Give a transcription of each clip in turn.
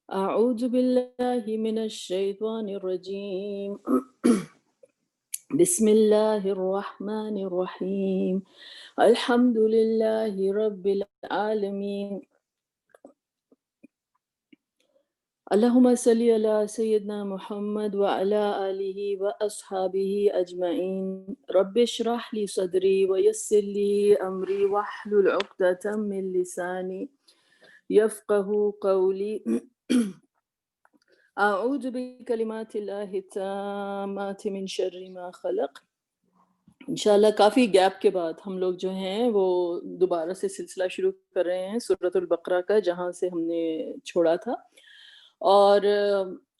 أعوذ بالله من الشيطان الرجيم بسم الله الرحمن الرحيم الحمد لله رب العالمين اللهم صل على سيدنا محمد وعلى آله وأصحابه أجمعين رب اشرح لي صدري ويسر لي أمري واحلل عقدة من لساني يفقه قولي اعوذ بکلمات اللہ التامات من شر ما خلق۔ انشاءاللہ کافی گیپ کے بعد ہم لوگ جو ہیں وہ دوبارہ سے سلسلہ شروع کر رہے ہیں سورۃ البقرہ کا، جہاں سے ہم نے چھوڑا تھا۔ اور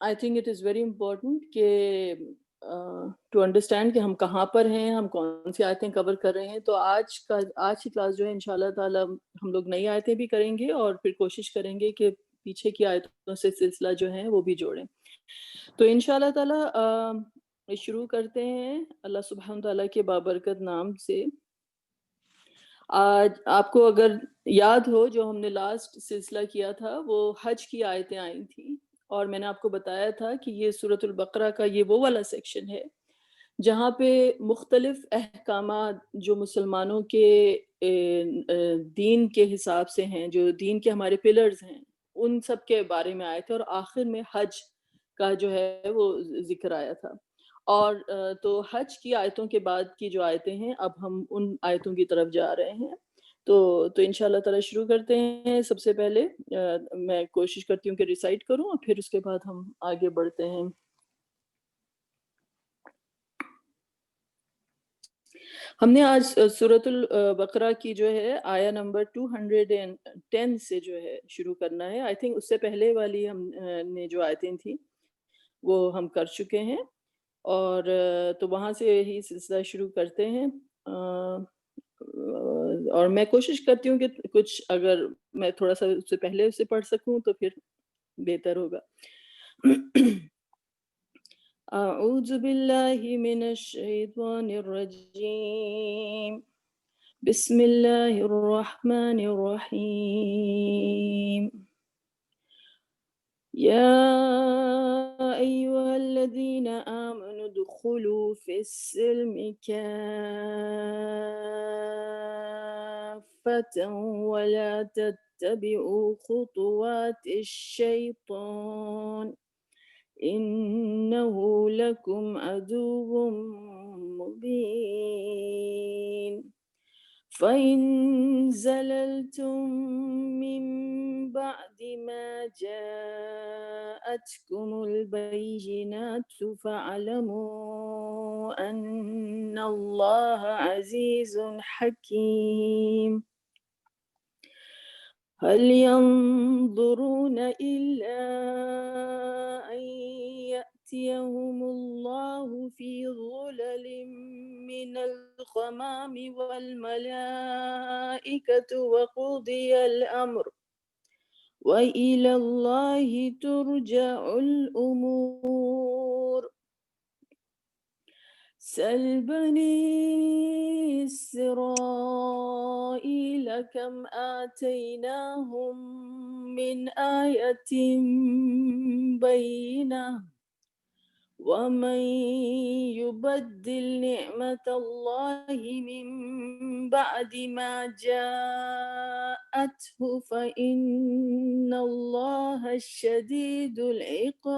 I think it is very important کہ ٹو انڈرسٹینڈ کہ ہم کہاں پر ہیں، ہم کون سی آیتیں کور کر رہے ہیں۔ تو آج کی کلاس جو ہے انشاءاللہ تعالی ہم لوگ نئی آیتیں بھی کریں گے اور پھر کوشش کریں گے کہ پیچھے کی آیتوں سے سلسلہ جو ہے وہ بھی جوڑیں۔ تو انشاءاللہ تعالی شروع کرتے ہیں اللہ سبحانہ تعالیٰ کے بابرکت نام سے۔ آج آپ کو اگر یاد ہو، جو ہم نے لاسٹ سلسلہ کیا تھا وہ حج کی آیتیں آئی تھیں، اور میں نے آپ کو بتایا تھا کہ یہ سورۃ البقرہ کا یہ وہ والا سیکشن ہے جہاں پہ مختلف احکامات جو مسلمانوں کے دین کے حساب سے ہیں، جو دین کے ہمارے پلرز ہیں، ان سب کے بارے میں آئے تھے، اور آخر میں حج کا جو ہے وہ ذکر آیا تھا۔ اور تو حج کی آیتوں کے بعد کی جو آیتیں ہیں، اب ہم ان آیتوں کی طرف جا رہے ہیں۔ تو انشاءاللہ تعالی شروع کرتے ہیں۔ سب سے پہلے میں کوشش کرتی ہوں کہ ریسائٹ کروں، اور پھر اس کے بعد ہم آگے بڑھتے ہیں۔ ہم نے آج سورۃ البقرہ کی جو ہے آیا نمبر 210 سے جو ہے شروع کرنا ہے۔ آئی تھنک اس سے پہلے والی ہم نے جو آیتیں تھیں وہ ہم کر چکے ہیں، اور تو وہاں سے ہی سلسلہ شروع کرتے ہیں۔ اور میں کوشش کرتی ہوں کہ کچھ اگر میں تھوڑا سا اس سے پہلے اسے پڑھ سکوں تو پھر بہتر ہوگا۔ اعوذ باللہ من الشیطان الرجیم بسم اللہ الرحمن الرحیم يا أيها الذين آمنوا ادخلوا في السلم كافة ولا تتبعوا خطوات الشيطان إنه لكم عدو مبين فإن زللتم من بعد ما جاءتكم البينات فاعلموا أن الله عزيز حكيم هل ينظرون إلا أن يأتيهم الله في ظلل من الغمام والملائكة وقضي الأمر وإلى الله ترجع الأمور سل بني إسرائيل كم آتيناهم من آية بينة ومن يبدل نعمة الله من بعد ما جاءته فإن الله شديد العقاب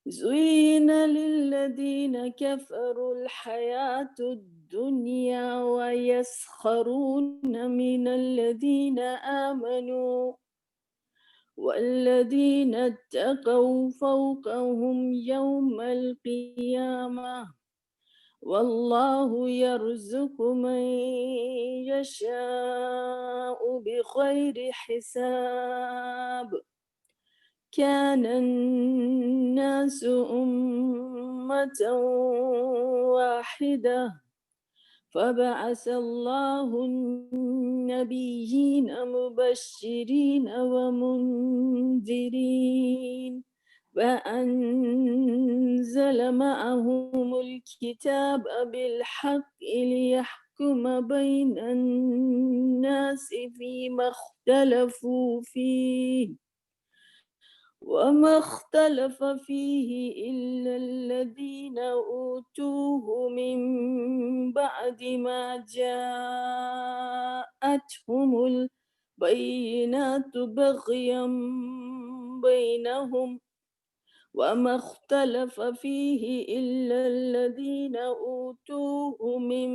زين للذين كفروا الحياة الدنيا ويسخرون من الذين آمنوا والذين اتقوا فوقهم يوم القيامة والله يرزق من يشاء بغير حساب كان الناس أمة واحدة فبعث الله النبيين مبشرين ومنذرين وأنزل معهم الكتاب بالحق ليحكم بين للناس فيما اختلفوا فيه وما اختلف فيه إلا الذين أوتوه من بعد ما جاءتهم البينات بغيا بينهم وما اختلف فيه إلا الذين أوتوه من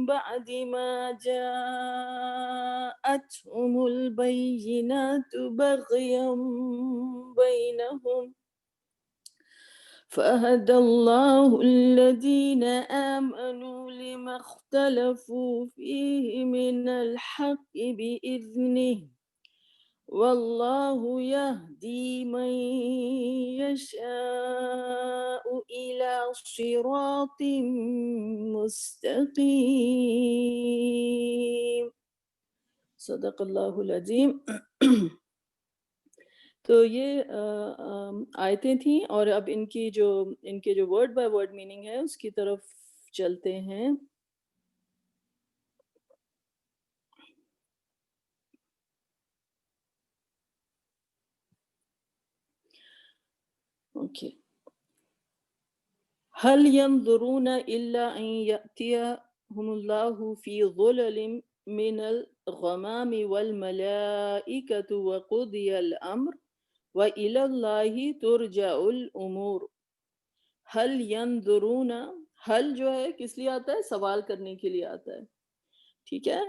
بعد ما جاءتهم البينات بغيا بينهم فهدى الله الذين آمنوا لما اختلفوا فيه من الحق بإذنه والله يهدي من يشاء إلى صراط مستقيم صدق اللہ العظیم. تو یہ آیتیں تھیں اور اب ان کے جو ورڈ بائی ورڈ میننگ ہے اس کی طرف چلتے ہیں. اوکے. هل ينظرون إلا أن يأتيهم الله في ظلل من الغمام والملائكة وقضي الأمر وإلى الله ترجع الأمور. هل ينظرون، حل جو ہے کس لیے آتا ہے؟ سوال کرنے کے لیے آتا ہے، ٹھیک ہے،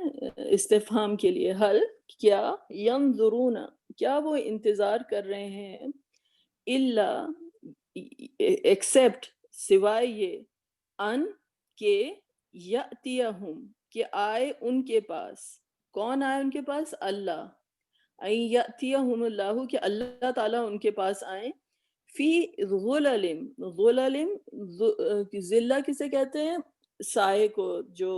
استفہام کے لیے. حل کیا، ينظرون کیا وہ انتظار کر رہے ہیں، الا ایکسپٹ سوائے یہ، ان کہ یأتیہم کہ آئے ان کے پاس. کون آئے ان کے پاس؟ اللہ. ان یأتیہم اللہ کہ اللہ تعالیٰ ان کے پاس آئیں. فی ظلل، ظلل ظلہ کسے کہتے ہیں؟ سائے کو، جو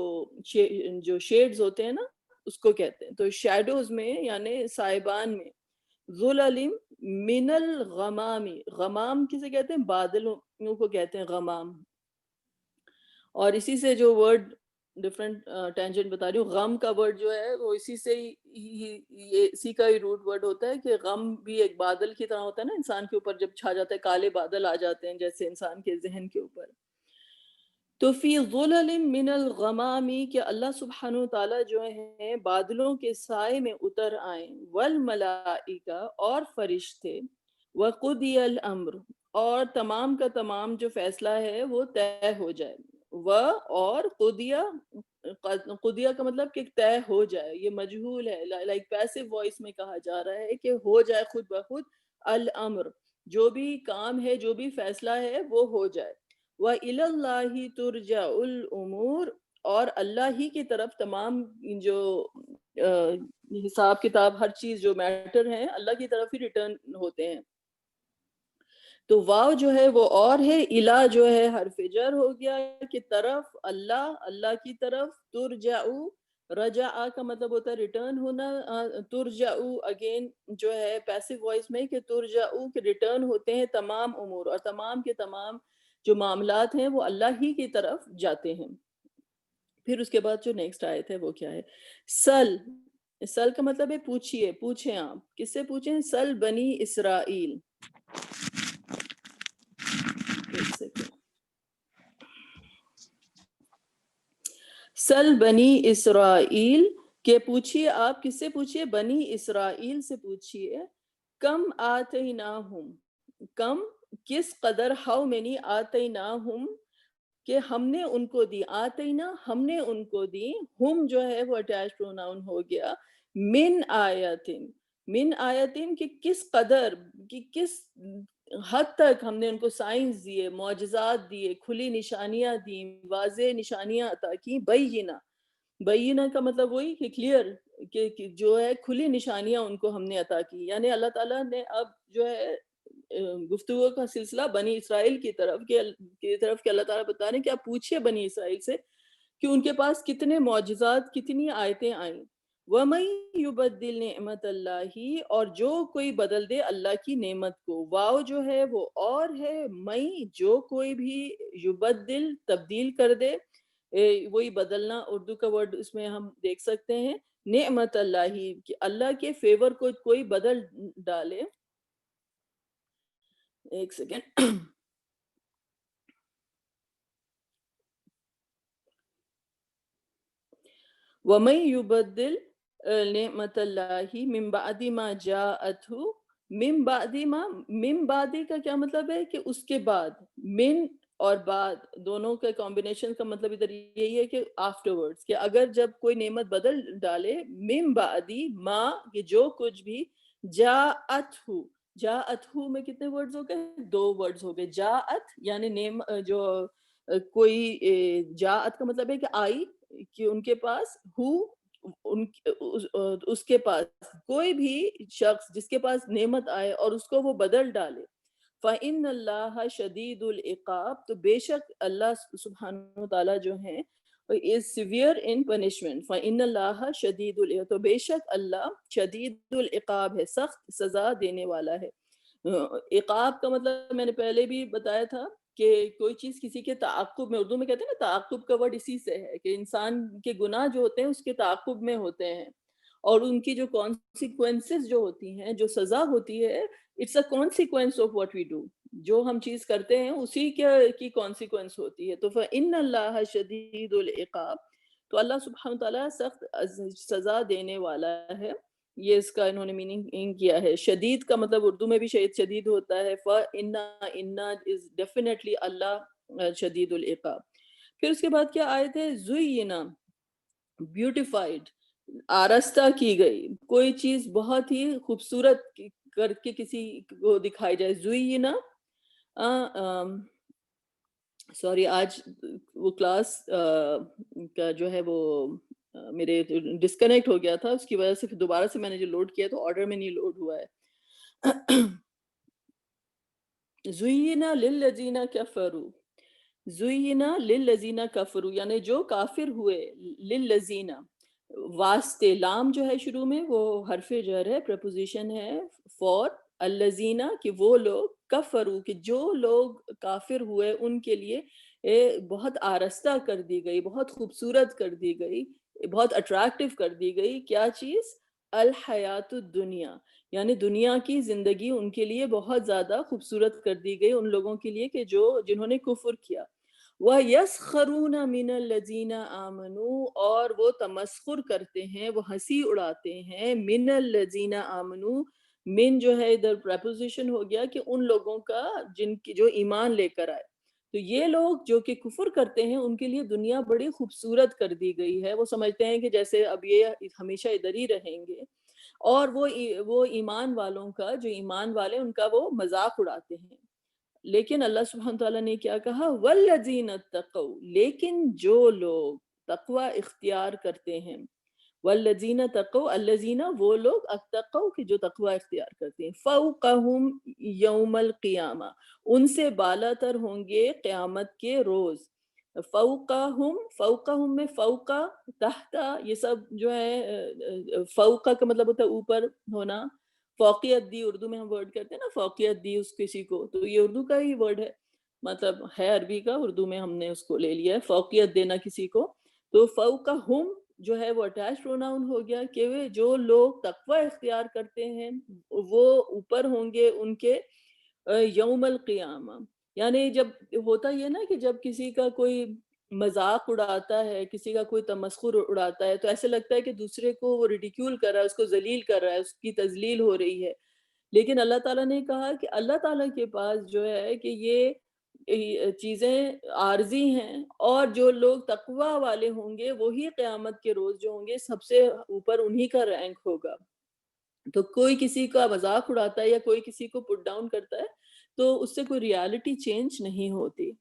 شیڈز ہوتے ہیں نا اس کو کہتے ہیں. تو شیڈوز میں یعنی سائبان میں. ظلل من الغمام، غمام کسے کہتے ہیں؟ بادلوں کو کہتے ہیں غمام. اور اسی سے جو ورڈ ڈفرنٹ ٹینجنٹ بتا رہی ہوں، غم کا ورڈ جو ہے وہ اسی سے اسی کا ہی روٹ ورڈ ہوتا ہے کہ غم بھی ایک بادل کی طرح ہوتا ہے نا، انسان کے اوپر جب چھا جاتا ہے، کالے بادل آ جاتے ہیں جیسے انسان کے ذہن کے اوپر. تو فی ظلل من الغمامی کہ اللہ سبحانہ وتعالیٰ جو ہیں بادلوں کے سائے میں اتر آئیں. والملائکہ اور فرشتے. وقضی الامر اور تمام کا تمام جو فیصلہ ہے وہ طے ہو جائے. اور قضیہ کا مطلب کہ طے ہو جائے، یہ مجہول ہے، لائک پیسو وائس میں کہا جا رہا ہے کہ ہو جائے خود بخود. الامر جو بھی کام ہے، جو بھی فیصلہ ہے وہ ہو جائے. وَإِلَى اللَّهِ تُرْجَعُ الْأُمُورِ اور اللہ ہی کی طرف تمام جو حساب کتاب ہر چیز جو میٹر ہیں اللہ کی طرف ہی ریٹرن ہوتے ہیں. تو واو جو ہے وہ اور ہے، الہ جو ہے حرف جر ہو گیا کہ طرف، اللہ، اللہ کی طرف. ترجعو، رجع کا مطلب ہوتا ہے ریٹرن ہونا. ترجعو اگین جو ہے پیسو وائس میں کہ ترجعو کہ ریٹرن ہوتے ہیں تمام امور، اور تمام کے تمام جو معاملات ہیں وہ اللہ ہی کی طرف جاتے ہیں. پھر اس کے بعد جو نیکسٹ آیت ہے وہ کیا ہے؟ سل، سل کا مطلب ہے پوچھئے، پوچھیں آپ. کس سے پوچھیں؟ سل بنی اسرائیل. سل بنی اسرائیل کہ پوچھئے آپ. کس سے پوچھئے؟ بنی اسرائیل سے پوچھئے. کم آتیناہم، کم کس قدر، ہاؤ مینی آتیناہم کہ ہم نے ان کو دی. آتینا ہم نے ان کو دی. ہم جو ہے وہ اٹیچ پروناؤن ہو گیا. من آیاتن، من آیاتن کہ کس قدر، کہ کس حد تک ہم نے ان کو سائنس دیے، معجزات دیے، کھلی نشانیاں دی، واضح نشانیاں عطا کی. بینہ، بینہ کا مطلب وہی کہ کلیئر، کہ جو ہے کھلی نشانیاں ان کو ہم نے عطا کی. یعنی اللہ تعالیٰ نے اب جو ہے گفتگو کا سلسلہ بنی اسرائیل کی طرف کہ اللہ تعالیٰ بتا رہے ہیں کہ آپ پوچھئے بنی اسرائیل سے کہ ان کے پاس کتنے معجزات، کتنی آیتیں آئیں. وَمَن يُبَدِّلْ نِعْمَةَ اللَّهِ اور جو کوئی بدل دے اللہ کی نعمت کو. واو جو ہے وہ اور ہے، میں جو کوئی بھی، یبدل تبدیل کر دے، وہی بدلنا اردو کا ورڈ اس میں ہم دیکھ سکتے ہیں، نعمت اللہ، کہ اللہ کے فیور کو کوئی بدل ڈالے. ایک سیکنڈ. وَمَن يُبَدِّلْ نعمت اللہ من بعد ما جاءته، من بعد ما، من بعد کا کیا مطلب ہے کہ اس کے بعد، من اور بعد دونوں کا کمبینیشن کا مطلب ادھر یہی ہے کہ آفٹر ورڈز، کہ اگر جب کوئی نعمت بدل ڈالے، من بعد ما، کہ جو کچھ بھی، جاءته، جاءته میں کتنے ورڈز ہو گئے؟ 2 ورڈز ہو گئے. جاءت یعنی نیم جو کوئی جاءت کا مطلب ہے کہ آئی، کہ ان کے پاس، ہو اس کے پاس، کوئی بھی شخص جس کے پاس نعمت آئے اور اس کو وہ بدل ڈالے، فَإِنَّ اللَّهَ شَدِيدُ الْعِقَابِ، تو بے شک اللہ سبحانہ وتعالیٰ جو ہیں is severe in punishment. فَإِنَّ اللَّهَ شَدِيدُ الْعِقَابِ، تو بے شک اللہ شدید العقاب ہے، سخت سزا دینے والا ہے. عقاب کا مطلب میں نے پہلے بھی بتایا تھا کہ کوئی چیز کسی کے تعاقب میں، اردو میں کہتے ہیں نا تعاقب کا ورڈ اسی سے ہے، کہ انسان کے گناہ جو ہوتے ہیں اس کے تعاقب میں ہوتے ہیں، اور ان کی جو کانسیکوینسز جو ہوتی ہیں، جو سزا ہوتی ہے، it's a consequence of what we do, جو ہم چیز کرتے ہیں اسی کی کانسیکوینس ہوتی ہے. تو فَإِنَّ اللَّهَ شَدِيدُ الْعِقَابِ، تو اللہ سبحانہ تعالیٰ سخت سزا دینے والا ہے. یہ اس کا انہوں نے میننگ کیا ہے. شدید کا مطلب اردو میں بھی شدید ہوتا ہے. فَإِنَّ is definitely اللہ شدید العقاب. پھر اس کے بعد کیا آیت ہے؟ زُیِّنَ، بیوٹیفائڈ، آرستہ کی گئی، کوئی چیز بہت ہی خوبصورت کر کے کسی کو دکھائی جائے. زُیِّنَ، سوری آج وہ کلاس کا جو ہے وہ میرے ڈسکنیکٹ ہو گیا تھا، اس کی وجہ سے پھر دوبارہ سے میں نے جو لوڈ کیا تو آرڈر میں نہیں لوڈ ہوا ہے. زُیِّنَ لِلَّذِينَ كَفَرُوا، زُیِّنَ لِلَّذِينَ كَفَرُوا یعنی جو کافر ہوئے، لِلَّذِينَ واسطے، لام جو ہے شروع میں وہ حرف جر ہے، پریپوزیشن ہے فور الذین، کہ وہ لوگ، کفروا کہ جو لوگ کافر ہوئے ان کے لیے بہت آرستہ کر دی گئی، بہت خوبصورت کر دی گئی، بہت اٹریکٹیو کر دی گئی. کیا چیز؟ الحیات الدنیا، یعنی دنیا کی زندگی ان کے لیے بہت زیادہ خوبصورت کر دی گئی ان لوگوں کے لیے کہ جنہوں نے کفر کیا. وَيَسْخَرُونَ مِنَ الَّذِينَ آمَنُوا، اور وہ تمسخر کرتے ہیں، وہ ہنسی اڑاتے ہیں، مِنَ الَّذِينَ آمَنُوا، من جو ہے ادھر پریپوزیشن ہو گیا کہ ان لوگوں کا جن کی جو ایمان لے کر آئے. تو یہ لوگ جو کہ کفر کرتے ہیں ان کے لیے دنیا بڑی خوبصورت کر دی گئی ہے. وہ سمجھتے ہیں کہ جیسے اب یہ ہمیشہ ادھر ہی رہیں گے، اور وہ ایمان والوں کا، جو ایمان والے ان کا وہ مذاق اڑاتے ہیں. لیکن اللہ سبحانہ تعالیٰ نے کیا کہا؟ والذین اتقوا، لیکن جو لوگ تقوی اختیار کرتے ہیں، والذین تقوا، الذین وہ لوگ، اتقوا کہ جو تقوی اختیار کرتے ہیں، فوقہم یوم القیامہ ان سے بالا تر ہوں گے قیامت کے روز. فوقہم، فوقہم میں فوقہ، تحتا، یہ سب جو ہے فوقہ کا مطلب ہوتا ہے اوپر ہونا. فوقیت دی اردو میں ہم ورڈ کرتے ہیں نا، فوقیت دی اس کسی کو، تو یہ اردو کا ہی ورڈ ہے، مطلب ہے عربی کا، اردو میں ہم نے اس کو لے لیا ہے، فوقیت دینا کسی کو. تو فوقہم جو ہے وہ اٹیچ پروناؤن ہو گیا کہ جو لوگ تقوی اختیار کرتے ہیں وہ اوپر ہوں گے ان کے یوم القیامہ. یعنی جب ہوتا یہ نا کہ جب کسی کا کوئی مذاق اڑاتا ہے، کسی کا کوئی تمسخر اڑاتا ہے، تو ایسے لگتا ہے کہ دوسرے کو وہ ریڈیکیول کر رہا ہے، اس کو ذلیل کر رہا ہے، اس کی تذلیل ہو رہی ہے. لیکن اللہ تعالیٰ نے کہا کہ اللہ تعالیٰ کے پاس جو ہے کہ یہ چیزیں عارضی ہیں، اور جو لوگ تقوی والے ہوں گے وہی قیامت کے روز جو ہوں گے سب سے اوپر انہی کا رینک ہوگا. تو کوئی کسی کا مذاق اڑاتا ہے یا کوئی کسی کو پٹ ڈاؤن کرتا ہے تو اس سے کوئی ریالٹی چینج نہیں ہوتی.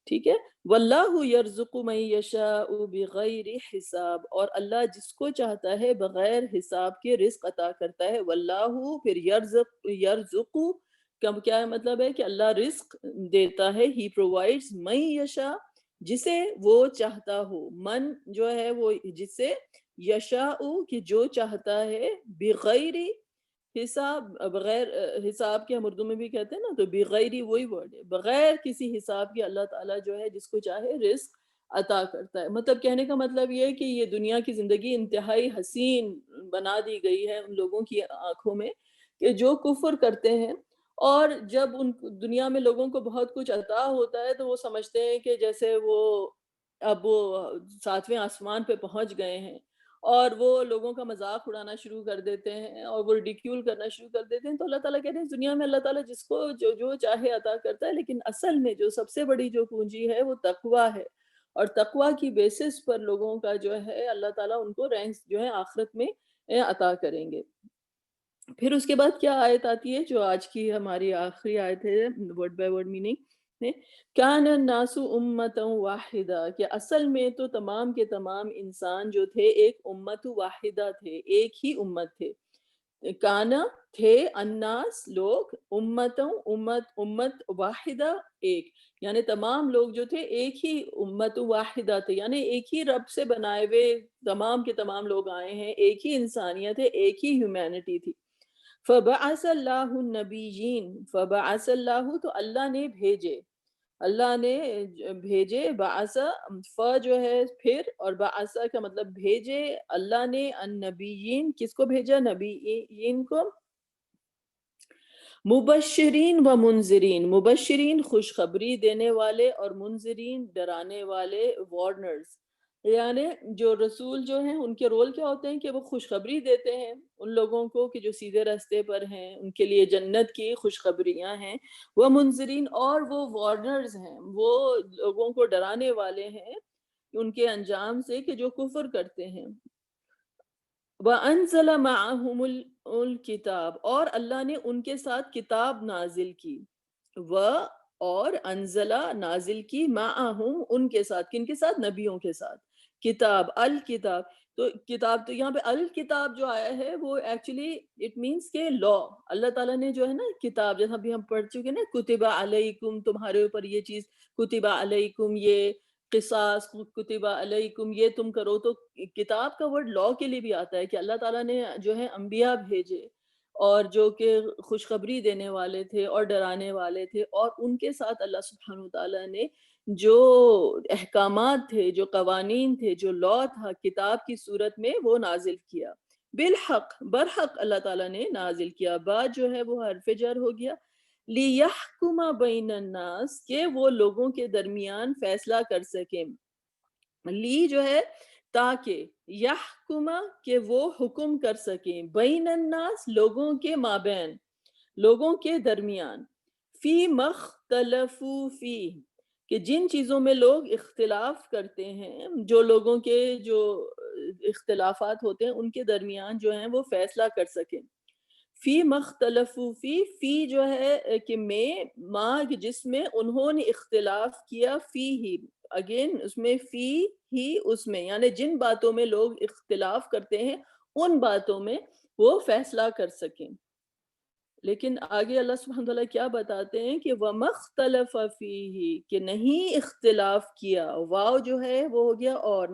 ٹھیک ہے. واللہ یرزق من یشاء بغیر حساب، اور اللہ جس کو چاہتا ہے بغیر حساب کے رزق عطا کرتا ہے. واللہ پھر یرزق کا کیا مطلب ہے کہ اللہ رزق دیتا ہے. ہی پرووائڈز من یشاء جسے وہ چاہتا ہو، من جو ہے وہ جسے، یشاء کہ جو چاہتا ہے، بغیر حساب، بغیر حساب کے ہم اردو میں بھی کہتے ہیں نا، تو بغیری وہی ورڈ ہے، بغیر کسی حساب کے اللہ تعالیٰ جو ہے جس کو چاہے رزق عطا کرتا ہے۔ مطلب کہنے کا مطلب یہ ہے کہ یہ دنیا کی زندگی انتہائی حسین بنا دی گئی ہے ان لوگوں کی آنکھوں میں کہ جو کفر کرتے ہیں، اور جب ان دنیا میں لوگوں کو بہت کچھ عطا ہوتا ہے تو وہ سمجھتے ہیں کہ جیسے وہ اب وہ 7ویں آسمان پہ پہنچ گئے ہیں، اور وہ لوگوں کا مذاق اڑانا شروع کر دیتے ہیں اور وہ ریڈیکیول کرنا شروع کر دیتے ہیں۔ تو اللہ تعالیٰ کہتے ہیں اس دنیا میں اللہ تعالیٰ جس کو جو چاہے عطا کرتا ہے، لیکن اصل میں جو سب سے بڑی جو پونجی ہے وہ تقویٰ ہے، اور تقویٰ کی بیسس پر لوگوں کا جو ہے اللہ تعالیٰ ان کو رینکس جو ہے آخرت میں عطا کریں گے۔ پھر اس کے بعد کیا آیت آتی ہے جو آج کی ہماری آخری آیت ہے ورڈ بائی ورڈ میننگ میں، کان الناس امتا واحدہ، کہ اصل میں تو تمام کے تمام انسان جو تھے ایک امت واحدہ تھے، ایک ہی امت تھے۔ کانا تھے، الناس لوگ، امت واحدہ ایک، یعنی تمام لوگ جو تھے ایک ہی امت واحدہ تھے، یعنی ایک ہی رب سے بنائے ہوئے تمام کے تمام لوگ آئے ہیں، ایک ہی انسانیت ہے، ایک ہی ہیومینٹی تھی۔ فبعث اللہ النبیین، فبعث اللہ تو اللہ نے بھیجے، اللہ نے بھیجے، بعث ف جو ہے پھر، اور بعث کا مطلب بھیجے اللہ نے، النبیین کس کو بھیجا؟ نبیین کو، مبشرین و منذرین، مبشرین خوشخبری دینے والے، اور منذرین ڈرانے والے، وارنرز، یعنی جو رسول جو ہیں ان کے رول کیا ہوتے ہیں کہ وہ خوشخبری دیتے ہیں ان لوگوں کو کہ جو سیدھے راستے پر ہیں، ان کے لیے جنت کی خوشخبریاں ہیں۔ وہ منذرین، اور وہ وارنرز ہیں، وہ لوگوں کو ڈرانے والے ہیں ان کے انجام سے کہ جو کفر کرتے ہیں۔ وَأَنزَلَ مَعَهُمُ الْكِتَابَ، اور اللہ نے ان کے ساتھ کتاب نازل کی، اور انزلہ نازل کی، معہم ان کے ساتھ، کن کے ساتھ؟ نبیوں کے ساتھ، کتاب، الکتاب۔ تو کتاب، تو یہاں پہ الکتاب جو آیا ہے وہ ایکچولی اٹ مینس کہ لا، اللہ تعالیٰ نے جو ہے نا کتاب، جیسا ابھی ہم پڑھ چکے نا، کتب علیکم، تمہارے اوپر یہ چیز، کتب علیکم یہ قصاص، کتب علیکم یہ تم کرو، تو کتاب کا ورڈ لا کے لیے بھی آتا ہے کہ اللہ تعالیٰ نے جو ہے انبیاء بھیجے اور جو کہ خوشخبری دینے والے تھے اور ڈرانے والے تھے، اور ان کے ساتھ اللہ سبحانہ وتعالیٰ نے جو احکامات تھے، جو قوانین تھے، جو لا تھا کتاب کی صورت میں وہ نازل کیا، بالحق، برحق اللہ تعالیٰ نے نازل کیا۔ بعد جو ہے وہ حرف جر ہو گیا، لِيَحْكُمَ بَيْنَ النَّاسِ، کہ وہ لوگوں کے درمیان فیصلہ کر سکیں، لی جو ہے تاکہ، یحکم کہ وہ حکم کر سکیں، بین الناس لوگوں کے مابین، لوگوں کے درمیان، فی مختلفو فی کہ جن چیزوں میں لوگ اختلاف کرتے ہیں، جو لوگوں کے جو اختلافات ہوتے ہیں ان کے درمیان جو ہیں وہ فیصلہ کر سکیں۔ فی مختلفو فی جو ہے کہ میں، ما جس میں انہوں نے اختلاف کیا، فی ہی، اگین اس میں فی ہی، اس میں یعنی جن باتوں میں لوگ اختلاف کرتے ہیں ان باتوں میں وہ فیصلہ کر سکیں۔ لیکن آگے اللہ سبحانہ وتعالیٰ کیا بتاتے ہیں کہ وَمَا اخْتَلَفَ فِيهِ کہ نہیں اختلاف کیا، واو جو ہے وہ ہو گیا، اور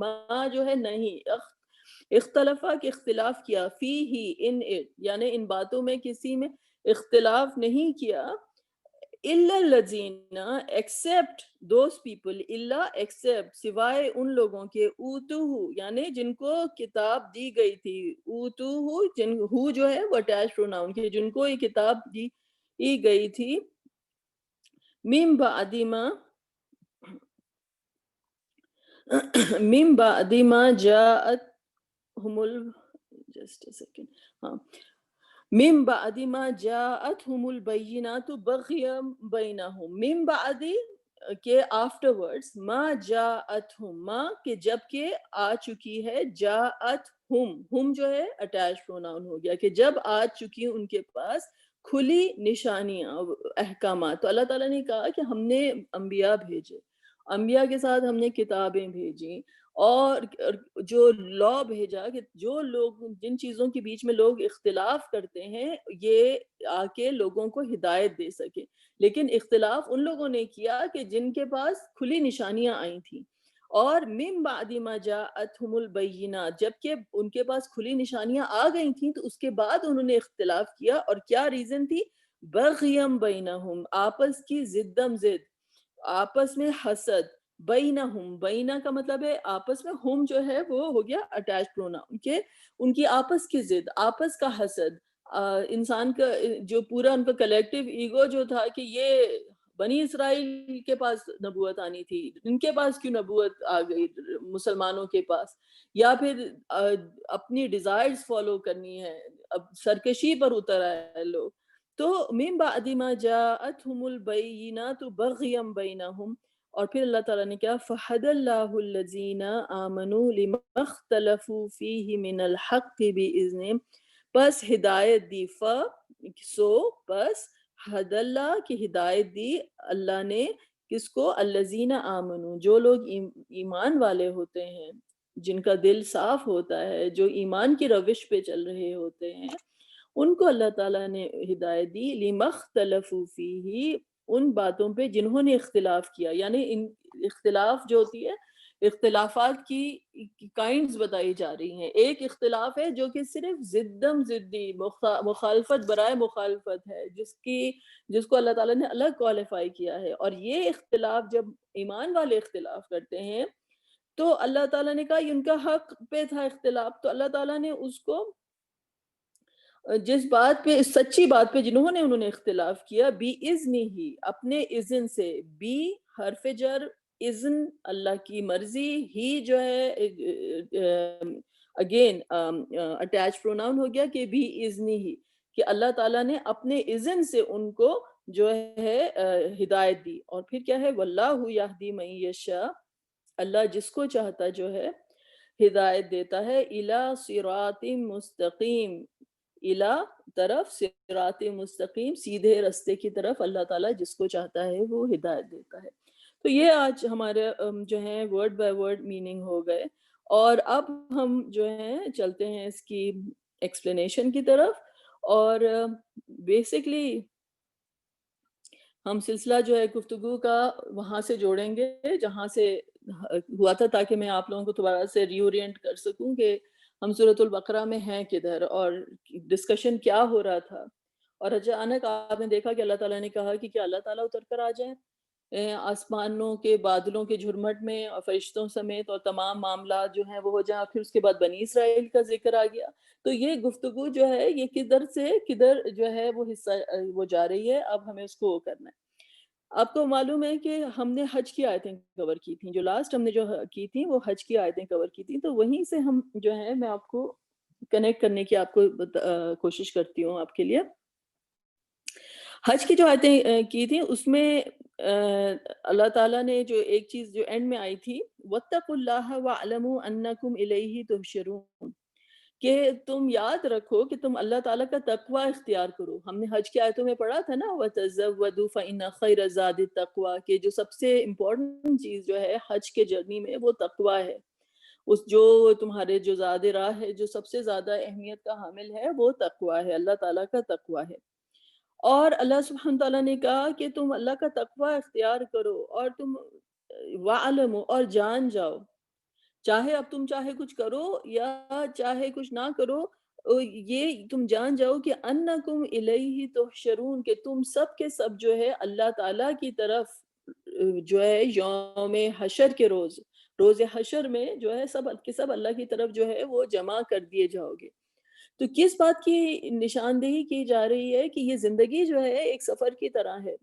ما جو ہے نہیں، اختلافہ کہ اختلاف کیا، فی ہی ان اٹ یعنی ان باتوں میں کسی میں اختلاف نہیں کیا، الا الذین ایکسیپٹ دوز پیپل، الا ایکسیپٹ سوائے ان لوگوں کے، اوتوہ یعنی جن کو کتاب دی گئی تھی، اوتوہ جن ہو جو ہے وہ اٹیچ پروناؤن کے، جن کو یہ کتاب دی گئی تھی، من بعد ما من بعد ما جاءتهم just a second، ہاں، من بعد ما جاءتهم البینات بغیا بینہم، من بعد کہ afterwards، ما جاءتهم، ما کہ جب کہ آ چکی ہے، جاءتهم، ہم جو ہے اٹیچ پروناؤن ہو گیا کہ جب آ چکی ان کے پاس کھلی نشانیاں، احکامات، تو اللہ تعالیٰ نے کہا کہ ہم نے انبیاء بھیجے، انبیاء کے ساتھ ہم نے کتابیں بھیجیں، اور جو لا بھیجا کہ جو لوگ جن چیزوں کے بیچ میں لوگ اختلاف کرتے ہیں یہ آ کے لوگوں کو ہدایت دے سکے، لیکن اختلاف ان لوگوں نے کیا کہ جن کے پاس کھلی نشانیاں آئی تھیں، اور من بعد ما جاءتهم البینات جبکہ ان کے پاس کھلی نشانیاں آ گئی تھیں تو اس کے بعد انہوں نے اختلاف کیا، اور کیا ریزن تھی؟ بغیم بینہم، آپس کی زدم زد، آپس میں حسد، بینہم، بینا کا مطلب ہے آپس میں، ہم جو ہے وہ ہو گیا اٹیچ پروناؤن کہ ان کی آپس کی ضد، آپس کا حسد، انسان کا جو پورا ان کا کلیکٹیو ایگو جو تھا کہ یہ بنی اسرائیل کے پاس نبوت آنی تھی، ان کے پاس کیوں نبوت آ گئی مسلمانوں کے پاس، یا پھر اپنی ڈیزائرز فالو کرنی ہے، اب سرکشی پر اتر آئے لوگ. تو من بعد ما جاءتهم البینات بغیا بینہم، اور پھر اللہ تعالیٰ نے کیا فَهَدَى اللَّهُ الَّذِينَ آمَنُوا لِمَا اخْتَلَفُوا فِيهِ مِنَ الْحَقِّ بِإِذْنِهِ، پس ہدایت دی، سو پس حد اللہ کی ہدایت دی اللہ نے کس کو؟ الذین آمنوا، جو لوگ ایمان والے ہوتے ہیں، جن کا دل صاف ہوتا ہے، جو ایمان کی روش پہ چل رہے ہوتے ہیں، ان کو اللہ تعالیٰ نے ہدایت دی لِمَا اخْتَلَفُوا فِيهِ، ان باتوں پہ جنہوں نے اختلاف کیا. یعنی ان اختلاف جو ہوتی ہے، اختلافات کی کائنڈز بتائی جا رہی ہیں. ایک اختلاف ہے جو کہ صرف ضدم ضدی مخالفت برائے مخالفت ہے، جس کو اللہ تعالیٰ نے الگ کوالیفائی کیا ہے. اور یہ اختلاف جب ایمان والے اختلاف کرتے ہیں تو اللہ تعالیٰ نے کہا ان کا حق پہ تھا اختلاف، تو اللہ تعالیٰ نے اس کو جس بات پہ، سچی بات پہ انہوں نے اختلاف کیا، بی اذن ہی، اپنے اذن سے، بی حرف جر، اذن اللہ کی مرضی، ہی جو ہے اگین اٹیچ پروناؤن ہو گیا کہ بی اذن ہی، کہ اللہ تعالیٰ نے اپنے اذن سے ان کو جو ہے ہدایت دی. اور پھر کیا ہے واللہ یہدی من یشاء، اللہ جس کو چاہتا جو ہے ہدایت دیتا ہے، الی صراط مستقیم، الا طرف، صراط مستقیم، سیدھے رستے کی طرف اللہ تعالیٰ جس کو چاہتا ہے وہ ہدایت دیتا ہے. تو یہ آج ہمارے جو ہیں ورڈ بائی ورڈ میننگ ہو گئے. اور اب ہم جو ہیں چلتے ہیں اس کی ایکسپلینیشن کی طرف. اور بیسکلی ہم سلسلہ جو ہے گفتگو کا وہاں سے جوڑیں گے جہاں سے ہوا تھا، تاکہ میں آپ لوگوں کو دوبارہ سے ری اورینٹ کر سکوں کہ ہم سورۃ البقرہ میں ہیں کدھر اور ڈسکشن کیا ہو رہا تھا. اور اچانک آپ نے دیکھا کہ اللہ تعالیٰ نے کہا کہ کیا اللہ تعالیٰ اتر کر آ جائیں آسمانوں کے بادلوں کے جھرمٹ میں اور فرشتوں سمیت، اور تمام معاملات جو ہیں وہ ہو جائیں. پھر اس کے بعد بنی اسرائیل کا ذکر آ گیا. تو یہ گفتگو جو ہے یہ کدھر سے کدھر جو ہے وہ حصہ وہ جا رہی ہے. اب ہمیں اس کو وہ کرنا ہے. آپ کو معلوم ہے کہ ہم نے حج کی آیتیں کور کی تھیں، جو لاسٹ ہم نے جو کی تھیں وہ حج کی آیتیں کور کی تھیں. تو وہیں سے ہم جو ہے میں آپ کو کنیکٹ کرنے کی آپ کو کوشش کرتی ہوں آپ کے لیے. حج کی جو آیتیں کی تھیں اس میں اللہ تعالیٰ نے جو ایک چیز جو اینڈ میں آئی تھی، وَاتَّقُوا اللَّهَ وَاعْلَمُوا أَنَّكُمْ إِلَيْهِ تُحْشَرُونَ، کہ تم یاد رکھو کہ تم اللہ تعالیٰ کا تقوی اختیار کرو. ہم نے حج کی آیتوں میں پڑھا تھا نا وَتَزَوَّدُوا فَإِنَّ خَيْرَ الزَّادِ التَّقْوَىٰ، کہ جو سب سے امپورٹنٹ چیز جو ہے حج کے جرنی میں وہ تقوی ہے. اس جو تمہارے جو زاد راہ ہے، جو سب سے زیادہ اہمیت کا حامل ہے وہ تقوی ہے، اللہ تعالیٰ کا تقوی ہے. اور اللہ سبحانہ تعالیٰ نے کہا کہ تم اللہ کا تقوی اختیار کرو اور تم وَعْلَمُوا، اور جان جاؤ، چاہے اب تم چاہے کچھ کرو یا چاہے کچھ نہ کرو، یہ تم جان جاؤ کہ انکم الیہ تحشرون، کہ تم سب کے سب جو ہے اللہ تعالیٰ کی طرف جو ہے یوم حشر کے روز حشر میں جو ہے سب کے سب اللہ کی طرف جو ہے وہ جمع کر دیے جاؤ گے. تو کس بات کی نشاندہی کی جا رہی ہے کہ یہ زندگی جو ہے ایک سفر کی طرح ہے،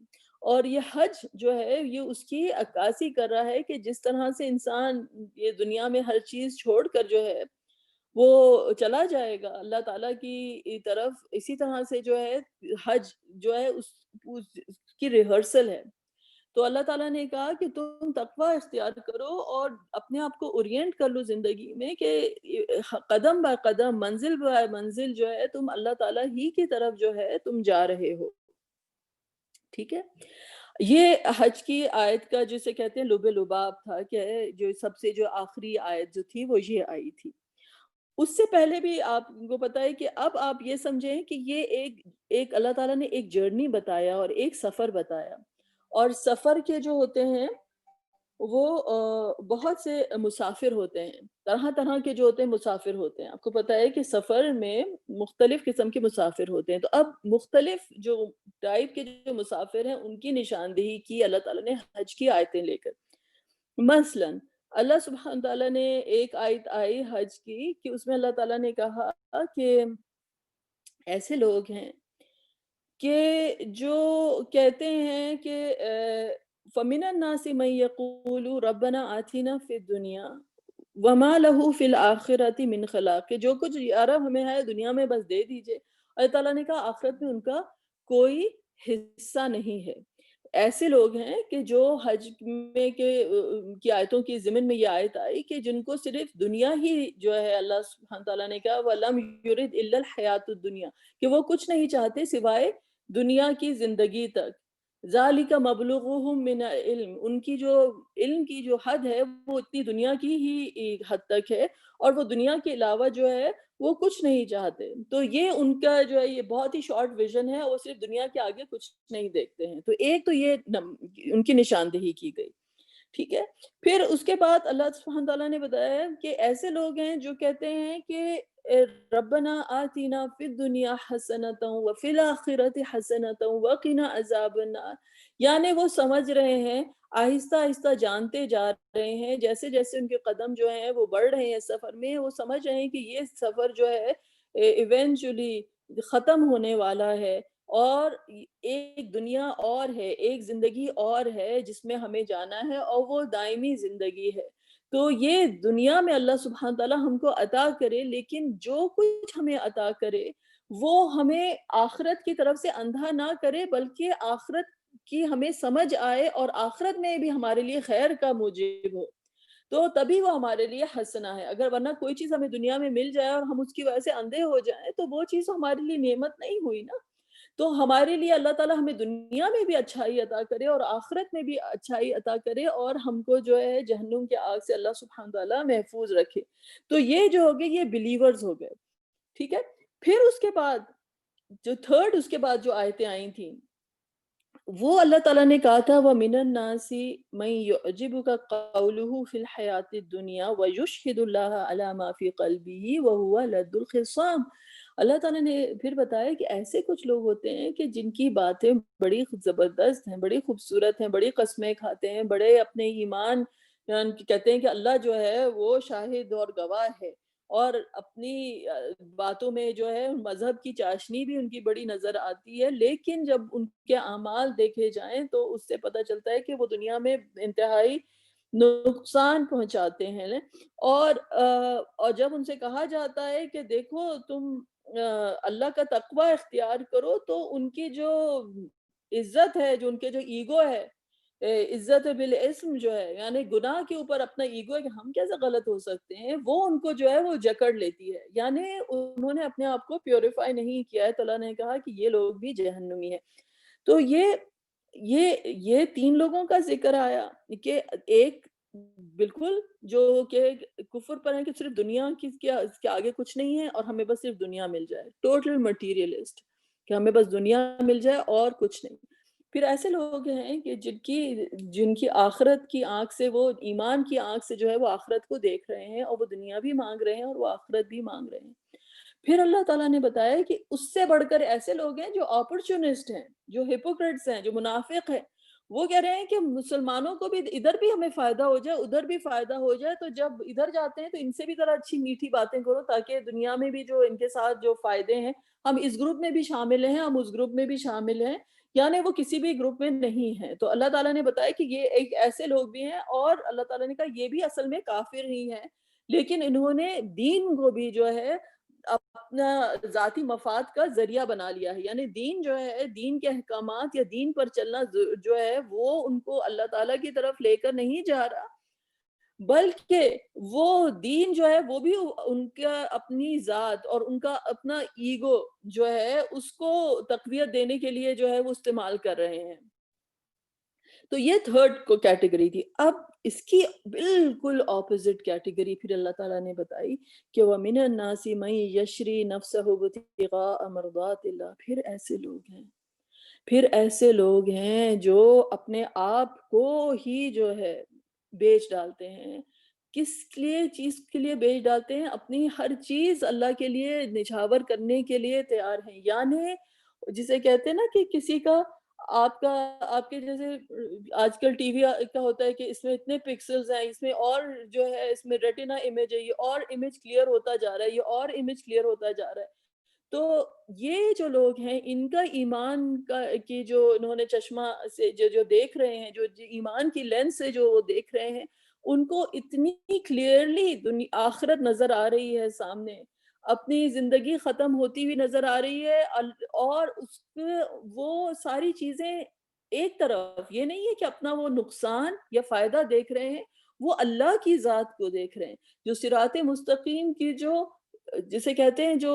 اور یہ حج جو ہے یہ اس کی عکاسی کر رہا ہے کہ جس طرح سے انسان یہ دنیا میں ہر چیز چھوڑ کر جو ہے وہ چلا جائے گا اللہ تعالیٰ کی طرف، اسی طرح سے جو ہے حج جو ہے اس کی ریہرسل ہے. تو اللہ تعالیٰ نے کہا کہ تم تقوی اختیار کرو اور اپنے آپ کو اورینٹ کر لو زندگی میں کہ قدم با قدم، منزل با منزل جو ہے تم اللہ تعالیٰ ہی کی طرف جو ہے تم جا رہے ہو. ٹھیک ہے. یہ حج کی آیت کا جسے کہتے ہیں لب لباب تھا کہ جو سب سے جو آخری آیت جو تھی وہ یہ آئی تھی. اس سے پہلے بھی آپ کو پتا ہے کہ اب آپ یہ سمجھیں کہ یہ ایک اللہ تعالیٰ نے ایک جرنی بتایا اور ایک سفر بتایا. اور سفر کے جو ہوتے ہیں وہ بہت سے مسافر ہوتے ہیں، طرح طرح کے جو ہوتے ہیں مسافر ہوتے ہیں. آپ کو پتا ہے کہ سفر میں مختلف قسم کے مسافر ہوتے ہیں. تو اب مختلف جو ٹائپ کے جو مسافر ہیں ان کی نشاندہی کی اللہ تعالیٰ نے حج کی آیتیں لے کر. مثلاً اللہ سبحانہ تعالیٰ نے ایک آیت آئی حج کی کہ اس میں اللہ تعالیٰ نے کہا کہ ایسے لوگ ہیں کہ جو کہتے ہیں کہ فَمِنَ النَّاسِ مَن يَقُولُ رَبَّنَا آتِنَا فِي الدُّنْيَا وَمَا لَهُ فِي الْآخِرَةِ مِنْ خَلَاقٍ کہ جو کچھ یا رب ہمیں ہے دنیا میں بس دے دیجئے. اللہ تعالیٰ نے کہا آخرت میں ان کا کوئی حصہ نہیں ہے. ایسے لوگ ہیں کہ جو حج میں کی آیتوں کی ضمن میں یہ آیت آئی کہ جن کو صرف دنیا ہی جو ہے اللہ سبحانہ تعالیٰ نے کہا وَلَمْ يُرِدْ إِلَّا الْحَيَاةُ الدُّنْيَا کہ وہ کچھ نہیں چاہتے سوائے دنیا کی زندگی تک. ذَلِكَ مَبْلُغُهُم مِّنَ الْعِلْمِ ان کی جو علم کی جو حد ہے وہ اتنی دنیا کی ہی حد تک ہے اور وہ دنیا کے علاوہ جو ہے وہ کچھ نہیں چاہتے. تو یہ ان کا جو ہے یہ بہت ہی شارٹ ویژن ہے، وہ صرف دنیا کے آگے کچھ نہیں دیکھتے ہیں. تو ایک تو یہ ان کی نشاندہی کی گئی. ٹھیک ہے. پھر اس کے بعد اللہ سبحانہ تعالیٰ نے بتایا کہ ایسے لوگ ہیں جو کہتے ہیں کہ ربنا آتنا فی الدنیا حسنۃ وفی الآخرۃ حسنۃ وقنا عذاب النار. یعنی وہ سمجھ رہے ہیں، آہستہ آہستہ جانتے جا رہے ہیں، جیسے جیسے ان کے قدم جو ہیں وہ بڑھ رہے ہیں سفر میں، وہ سمجھ رہے ہیں کہ یہ سفر جو ہے ایونچولی ختم ہونے والا ہے اور ایک دنیا اور ہے، ایک زندگی اور ہے جس میں ہمیں جانا ہے اور وہ دائمی زندگی ہے. تو یہ دنیا میں اللہ سبحانہ تعالیٰ ہم کو عطا کرے، لیکن جو کچھ ہمیں عطا کرے وہ ہمیں آخرت کی طرف سے اندھا نہ کرے، بلکہ آخرت کی ہمیں سمجھ آئے اور آخرت میں بھی ہمارے لیے خیر کا موجب ہو. تو تبھی وہ ہمارے لیے حسنہ ہے. اگر ورنہ کوئی چیز ہمیں دنیا میں مل جائے اور ہم اس کی وجہ سے اندھے ہو جائیں تو وہ چیز ہمارے لیے نعمت نہیں ہوئی نا. تو ہمارے لیے اللہ تعالیٰ ہمیں دنیا میں بھی اچھائی عطا کرے اور آخرت میں بھی اچھائی عطا کرے اور ہم کو جو ہے جہنم کے آگ سے اللہ سبحانہ تعالیٰ محفوظ رکھے. تو یہ جو ہو گئے یہ بلیورز ہو گئے. ٹھیک ہے. پھر اس کے بعد جو تھرڈ اس کے بعد جو آیتیں آئی تھیں وہ اللہ تعالیٰ نے کہا تھا وَمِنَ النَّاسِ مَن يُعْجِبُكَ قَوْلُهُ فِي الْحَيَاةِ الدُّنْيَا وَيُشْهِدُ اللَّهَ عَلَى مَا فِي قَلْبِهِ وَهُوَ لَدُّ الْخِصَامِ. اللہ تعالیٰ نے پھر بتایا کہ ایسے کچھ لوگ ہوتے ہیں کہ جن کی باتیں بڑی زبردست ہیں، بڑی خوبصورت ہیں، بڑی قسمیں کھاتے ہیں، بڑے اپنے ایمان کہتے ہیں کہ اللہ جو ہے وہ شاہد اور گواہ ہے اور اپنی باتوں میں جو ہے مذہب کی چاشنی بھی ان کی بڑی نظر آتی ہے، لیکن جب ان کے اعمال دیکھے جائیں تو اس سے پتہ چلتا ہے کہ وہ دنیا میں انتہائی نقصان پہنچاتے ہیں. اور جب ان سے کہا جاتا ہے کہ دیکھو تم اللہ کا تقوی اختیار کرو تو ان کی جو عزت ہے، جو ان کے جو ایگو ہے، عزت بالاسم جو ہے یعنی گناہ کے اوپر اپنا ایگو ہے کہ ہم کیسے غلط ہو سکتے ہیں، وہ ان کو جو ہے وہ جکڑ لیتی ہے. یعنی انہوں نے اپنے آپ کو پیوریفائی نہیں کیا ہے. تو اللہ نے کہا کہ یہ لوگ بھی جہنمی ہیں. تو یہ تین لوگوں کا ذکر آیا کہ ایک بالکل جو کہ کفر پر ہے کہ صرف دنیا کی کیا اس کے آگے کچھ نہیں ہے اور ہمیں بس صرف دنیا مل جائے، ٹوٹل مٹیریلسٹ کہ ہمیں بس دنیا مل جائے اور کچھ نہیں. پھر ایسے لوگ ہیں کہ جن کی آخرت کی آنکھ سے وہ ایمان کی آنکھ سے جو ہے وہ آخرت کو دیکھ رہے ہیں اور وہ دنیا بھی مانگ رہے ہیں اور وہ آخرت بھی مانگ رہے ہیں. پھر اللہ تعالیٰ نے بتایا کہ اس سے بڑھ کر ایسے لوگ ہیں جو اپرچونسٹ ہیں، جو ہپوکریٹس ہیں، جو منافق ہیں. وہ کہہ رہے ہیں کہ مسلمانوں کو بھی ادھر بھی ہمیں فائدہ ہو جائے ادھر بھی فائدہ ہو جائے، تو جب ادھر جاتے ہیں تو ان سے بھی ذرا اچھی میٹھی باتیں کرو تاکہ دنیا میں بھی جو ان کے ساتھ جو فائدے ہیں ہم اس گروپ میں بھی شامل ہیں، ہم اس گروپ میں بھی شامل ہیں. یعنی وہ کسی بھی گروپ میں نہیں ہیں. تو اللہ تعالیٰ نے بتایا کہ یہ ایک ایسے لوگ بھی ہیں اور اللہ تعالیٰ نے کہا یہ بھی اصل میں کافر ہی ہیں، لیکن انہوں نے دین کو بھی جو ہے اپنا ذاتی مفاد کا ذریعہ بنا لیا ہے. یعنی دین جو ہے، دین کے احکامات یا دین پر چلنا جو ہے وہ ان کو اللہ تعالیٰ کی طرف لے کر نہیں جا رہا، بلکہ وہ دین جو ہے وہ بھی ان کا اپنی ذات اور ان کا اپنا ایگو جو ہے اس کو تقویت دینے کے لیے جو ہے وہ استعمال کر رہے ہیں. تو یہ تھرڈ کیٹیگری تھی. اب اس کی بالکل اپوزٹ کیٹیگری پھر اللہ تعالیٰ نے بتائی کہ وَمِنَ النَّاسِ مَن يَشْرِي نَفْسَهُ ابْتِغَاءَ مَرْضَاتِ اللَّهِ. پھر ایسے لوگ ہیں جو اپنے آپ کو ہی جو ہے بیچ ڈالتے ہیں. کس لیے چیز کے لیے بیچ ڈالتے ہیں؟ اپنی ہر چیز اللہ کے لیے نچھاور کرنے کے لیے تیار ہیں. یعنی جسے کہتے ہیں نا کہ کسی کا آپ کا آپ کے جیسے آج کل ٹی وی کا ہوتا ہے کہ اس میں اتنے پکسلز ہیں، اس میں اور جو ہے اس میں ریٹینا امیج ہے، یہ اور امیج کلیئر ہوتا جا رہا ہے، یہ اور امیج کلیئر ہوتا جا رہا ہے. تو یہ جو لوگ ہیں ان کا ایمان کا کی جو انہوں نے چشمہ سے جو دیکھ رہے ہیں، جو ایمان کی لینس سے جو وہ دیکھ رہے ہیں، ان کو اتنی کلیئرلی آخرت نظر آ رہی ہے سامنے، اپنی زندگی ختم ہوتی ہوئی نظر آ رہی ہے، اور اس کے وہ ساری چیزیں ایک طرف یہ نہیں ہے کہ اپنا وہ نقصان یا فائدہ دیکھ رہے ہیں، وہ اللہ کی ذات کو دیکھ رہے ہیں، جو صراط مستقیم کی جو جسے کہتے ہیں جو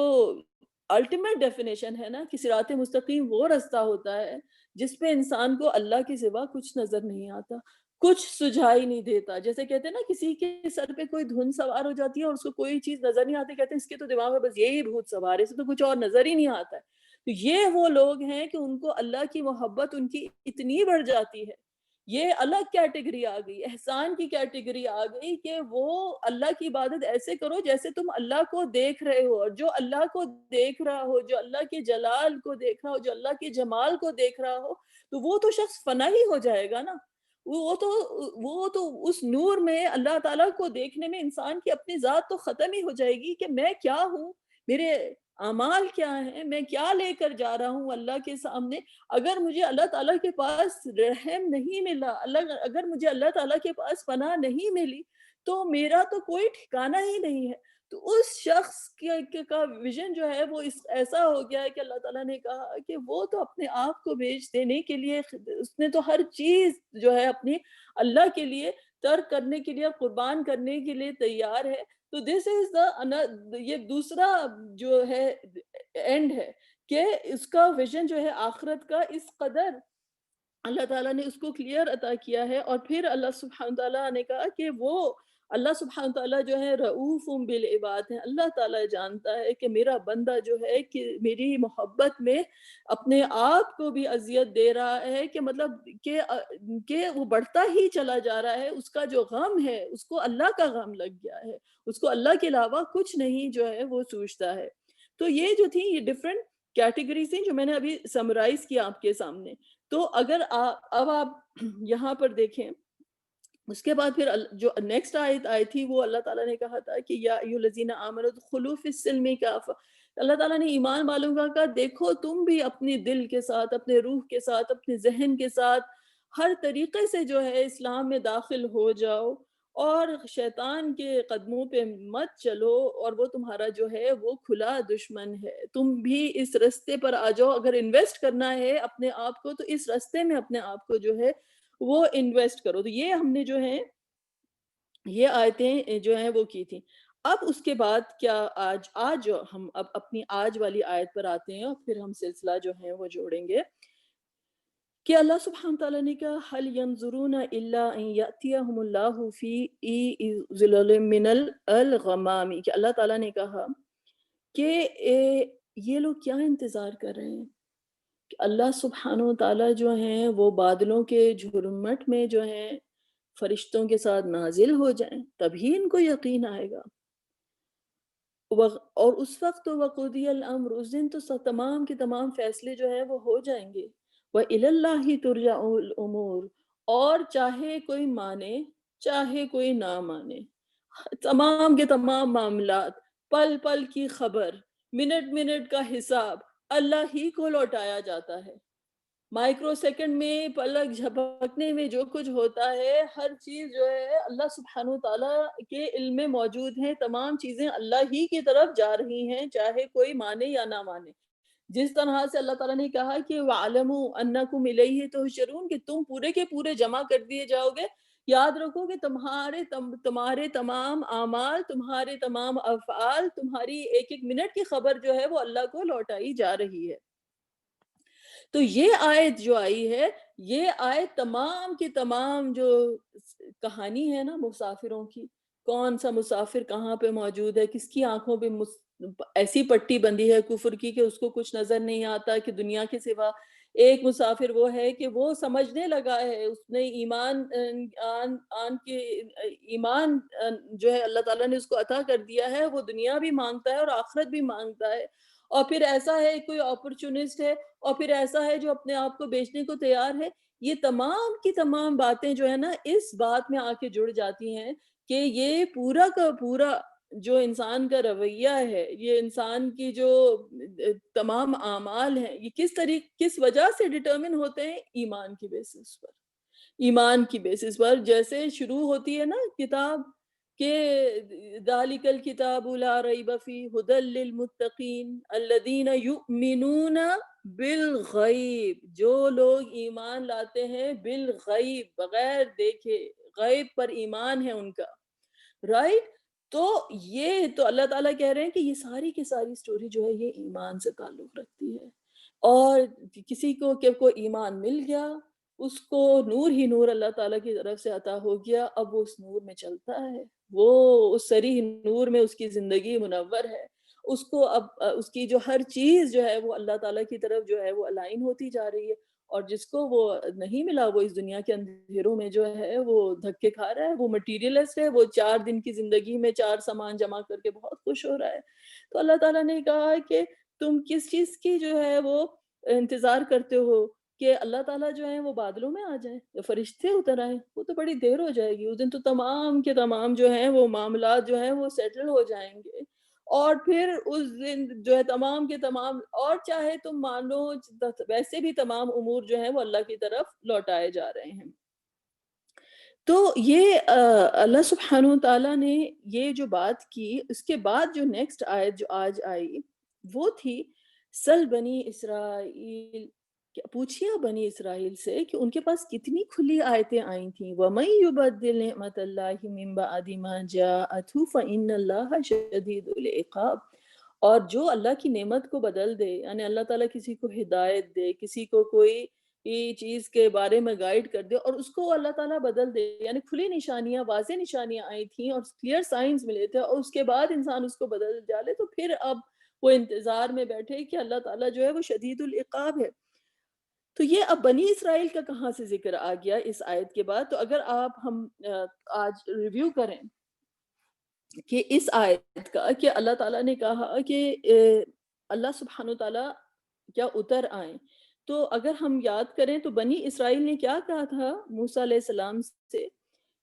الٹیمیٹ ڈیفینیشن ہے نا کہ صراط مستقیم وہ رستہ ہوتا ہے جس پہ انسان کو اللہ کے سوا کچھ نظر نہیں آتا، کچھ سجھائی نہیں دیتا. جیسے کہتے ہیں نا کسی کے سر پہ کوئی دھن سوار ہو جاتی ہے اور اس کو کوئی چیز نظر نہیں آتی، کہتے ہیں اس کے تو دماغ میں بس یہی بھوت سوار ہے، اسے تو کچھ اور نظر ہی نہیں آتا ہے. تو یہ وہ لوگ ہیں کہ ان کو اللہ کی محبت ان کی اتنی بڑھ جاتی ہے. یہ الگ کیٹیگری آ گئی، احسان کی کیٹیگری آ گئی کہ وہ اللہ کی عبادت ایسے کرو جیسے تم اللہ کو دیکھ رہے ہو، اور جو اللہ کو دیکھ رہا ہو، جو اللہ کے جلال کو دیکھ رہا ہو، جو اللہ کے جمال کو دیکھ رہا ہو، تو وہ تو شخص فنا ہی ہو جائے گا نا. وہ تو اس نور میں اللہ تعالیٰ کو دیکھنے میں انسان کی اپنی ذات تو ختم ہی ہو جائے گی کہ میں کیا ہوں، میرے اعمال کیا ہیں، میں کیا لے کر جا رہا ہوں اللہ کے سامنے. اگر مجھے اللہ تعالیٰ کے پاس رحم نہیں ملا، اگر مجھے اللہ تعالیٰ کے پاس پناہ نہیں ملی، تو میرا تو کوئی ٹھکانہ ہی نہیں ہے. تو اس شخص کا ویژن جو ہے وہ ایسا ہو گیا ہے کہ اللہ تعالیٰ نے کہا کہ وہ تو اپنے آپ کو بیچ دینے کے لیے، اس نے تو ہر چیز جو ہے اپنی اللہ کے لیے ترک کرنے کے لیے، قربان کرنے کے لیے تیار ہے. تو دس از یہ دوسرا جو ہے اینڈ ہے کہ اس کا ویژن جو ہے آخرت کا اس قدر اللہ تعالیٰ نے اس کو کلیئر عطا کیا ہے. اور پھر اللہ سبحانہ تعالیٰ نے کہا کہ وہ اللہ سبحانہ تعالیٰ جو ہے رؤوف بالعباد ہے. اللہ تعالیٰ جانتا ہے کہ میرا بندہ جو ہے کہ میری محبت میں اپنے آپ کو بھی اذیت دے رہا ہے، کہ مطلب کہ وہ بڑھتا ہی چلا جا رہا ہے. اس کا جو غم ہے اس کو اللہ کا غم لگ گیا ہے، اس کو اللہ کے علاوہ کچھ نہیں جو ہے وہ سوچتا ہے. تو یہ جو تھی یہ ڈفرینٹ کیٹیگریز ہیں جو میں نے ابھی سمرائز کیا آپ کے سامنے. تو اگر اب آپ یہاں پر دیکھیں، اس کے بعد پھر جو نیکسٹ آیت آئی تھی وہ اللہ تعالیٰ نے کہا تھا کہ یا ایھا الذین آمنوا ادخلوا فی السلم کافہ. اللہ تعالیٰ نے ایمان والوں کا کہا دیکھو تم بھی اپنی دل کے ساتھ، اپنے روح کے ساتھ، اپنے ذہن کے ساتھ ہر طریقے سے جو ہے اسلام میں داخل ہو جاؤ، اور شیطان کے قدموں پہ مت چلو، اور وہ تمہارا جو ہے وہ کھلا دشمن ہے. تم بھی اس رستے پر آ جاؤ. اگر انویسٹ کرنا ہے اپنے آپ کو تو اس رستے میں اپنے آپ کو جو ہے وہ انویسٹ کرو. تو یہ ہم نے جو ہے یہ آیتیں جو ہیں وہ کی تھی. اب اس کے بعد کیا آج ہم اب اپنی آج والی آیت پر آتے ہیں، اور پھر ہم سلسلہ جو ہے وہ جوڑیں گے کہ اللہ سبحانہ تعالیٰ نے کہا هل ينظرون الا ان ياتيهم الله في ظلال من الغمام، کہ اللہ تعالیٰ نے کہا کہ یہ لوگ کیا انتظار کر رہے ہیں کہ اللہ سبحانہ تعالیٰ جو ہیں وہ بادلوں کے جھرمٹ میں جو ہیں فرشتوں کے ساتھ نازل ہو جائیں، تبھی ان کو یقین آئے گا. اور اس وقت تو وقضی الامر، اس دن تو تمام کے تمام فیصلے جو ہے وہ ہو جائیں گے. وَإِلَى اللَّهِ تُرْجَعُ الْأُمُورُ، اور چاہے کوئی مانے چاہے کوئی نہ مانے، تمام کے تمام معاملات، پل پل کی خبر، منٹ منٹ کا حساب اللہ ہی کو لوٹایا جاتا ہے. مائکرو سیکنڈ میں پلک جھپکنے میں جو کچھ ہوتا ہے ہر چیز جو ہے اللہ سبحانہ تعالیٰ کے علم میں موجود ہے. تمام چیزیں اللہ ہی کی طرف جا رہی ہیں چاہے کوئی مانے یا نہ مانے. جس طرح سے اللہ تعالیٰ نے کہا کہ وَعَلَمُوا أَنَّكُمْ إِلَيْهِ تُحْشَرُونَ، کہ تم پورے کے پورے جمع کر دیے جاؤ گے. یاد رکھو کہ تمہارے تمام اعمال، تمہارے تمام افعال، تمہاری ایک ایک منٹ کی خبر جو ہے وہ اللہ کو لوٹائی جا رہی ہے. تو یہ آیت جو آئی ہے، یہ آیت تمام کی تمام جو کہانی ہے نا مسافروں کی، کون سا مسافر کہاں پہ موجود ہے، کس کی آنکھوں پہ ایسی پٹی بندھی ہے کفر کی کہ اس کو کچھ نظر نہیں آتا کہ دنیا کے سوا. ایک مسافر وہ ہے کہ وہ سمجھنے لگا ہے، اس نے ایمان جو ہے اللہ تعالیٰ نے اس کو عطا کر دیا ہے، وہ دنیا بھی مانگتا ہے اور آخرت بھی مانگتا ہے، اور پھر ایسا ہے کوئی اپرچونسٹ ہے، اور پھر ایسا ہے جو اپنے آپ کو بیچنے کو تیار ہے. یہ تمام کی تمام باتیں جو ہے نا اس بات میں آ کے جڑ جاتی ہیں کہ یہ پورا کا پورا جو انسان کا رویہ ہے، یہ انسان کی جو تمام اعمال ہیں، یہ کس وجہ سے ڈٹرمن ہوتے ہیں؟ ایمان کی بیسس پر. ایمان کی بیسس پر جیسے شروع ہوتی ہے نا کتاب کہ ذالک الکتاب لا ریب فیہ ھدی للمتقین الذین یؤمنون بالغیب، جو لوگ ایمان لاتے ہیں بالغیب، بغیر دیکھے، غیب پر ایمان ہے ان کا، رائٹ. تو یہ تو اللہ تعالیٰ کہہ رہے ہیں کہ یہ ساری کی ساری سٹوری جو ہے یہ ایمان سے تعلق رکھتی ہے. اور کسی کو کہ کوئی ایمان مل گیا، اس کو نور ہی نور اللہ تعالیٰ کی طرف سے عطا ہو گیا، اب وہ اس نور میں چلتا ہے، وہ اس صریح نور میں اس کی زندگی منور ہے، اس کو اب اس کی جو ہر چیز جو ہے وہ اللہ تعالیٰ کی طرف جو ہے وہ الائن ہوتی جا رہی ہے. اور جس کو وہ نہیں ملا، وہ اس دنیا کے اندھیروں میں جو ہے وہ دھکے کھا رہا ہے، وہ مٹیریلسٹ ہے، وہ 4 دن کی زندگی میں 4 سامان جمع کر کے بہت خوش ہو رہا ہے. تو اللہ تعالیٰ نے کہا کہ تم کس چیز کی جو ہے وہ انتظار کرتے ہو کہ اللہ تعالیٰ جو ہے وہ بادلوں میں آ جائیں یا فرشتے اتر آئیں؟ وہ تو بڑی دیر ہو جائے گی، اس دن تو تمام کے تمام جو ہیں وہ معاملات جو ہیں وہ سیٹل ہو جائیں گے. اور پھر اس دن جو ہے تمام کے تمام، اور چاہے تم مان لو ویسے بھی تمام امور جو ہیں وہ اللہ کی طرف لوٹائے جا رہے ہیں. تو یہ اللہ سبحانہ وتعالیٰ نے یہ جو بات کی، اس کے بعد جو نیکسٹ آیت جو آج آئی وہ تھی سل بنی اسرائیل، پوچھیا بنی اسرائیل سے کہ ان کے پاس کتنی کھلی آیتیں آئی تھیں. وَمَن يُبَدِّلْ نِعْمَةَ اللَّهِ مِن بَعْدِ مَا جَاءَتْهُ فَإِنَّ اللَّهَ شَدِيدُ الْعِقَابِ. اور جو اللہ کی نعمت کو بدل دے، یعنی اللہ تعالیٰ کسی کو ہدایت دے، کسی کو کوئی چیز کے بارے میں گائیڈ کر دے اور اس کو اللہ تعالیٰ بدل دے، یعنی کھلی نشانیاں، واضح نشانیاں آئی تھیں اور کلیئر سائنز ملے تھے، اور اس کے بعد انسان اس کو بدل ڈالے، تو پھر اب وہ انتظار میں بیٹھے کہ اللہ تعالیٰ جو ہے وہ شدید العقاب ہے. تو یہ اب بنی اسرائیل کا کہاں سے ذکر آ گیا اس آیت کے بعد؟ تو اگر ہم آج ریویو کریں کہ اس آیت کا کہ اللہ تعالیٰ نے کہا کہ اللہ سبحانہ تعالیٰ کیا اتر آئیں، تو اگر ہم یاد کریں تو بنی اسرائیل نے کیا کہا تھا موسیٰ علیہ السلام سے؟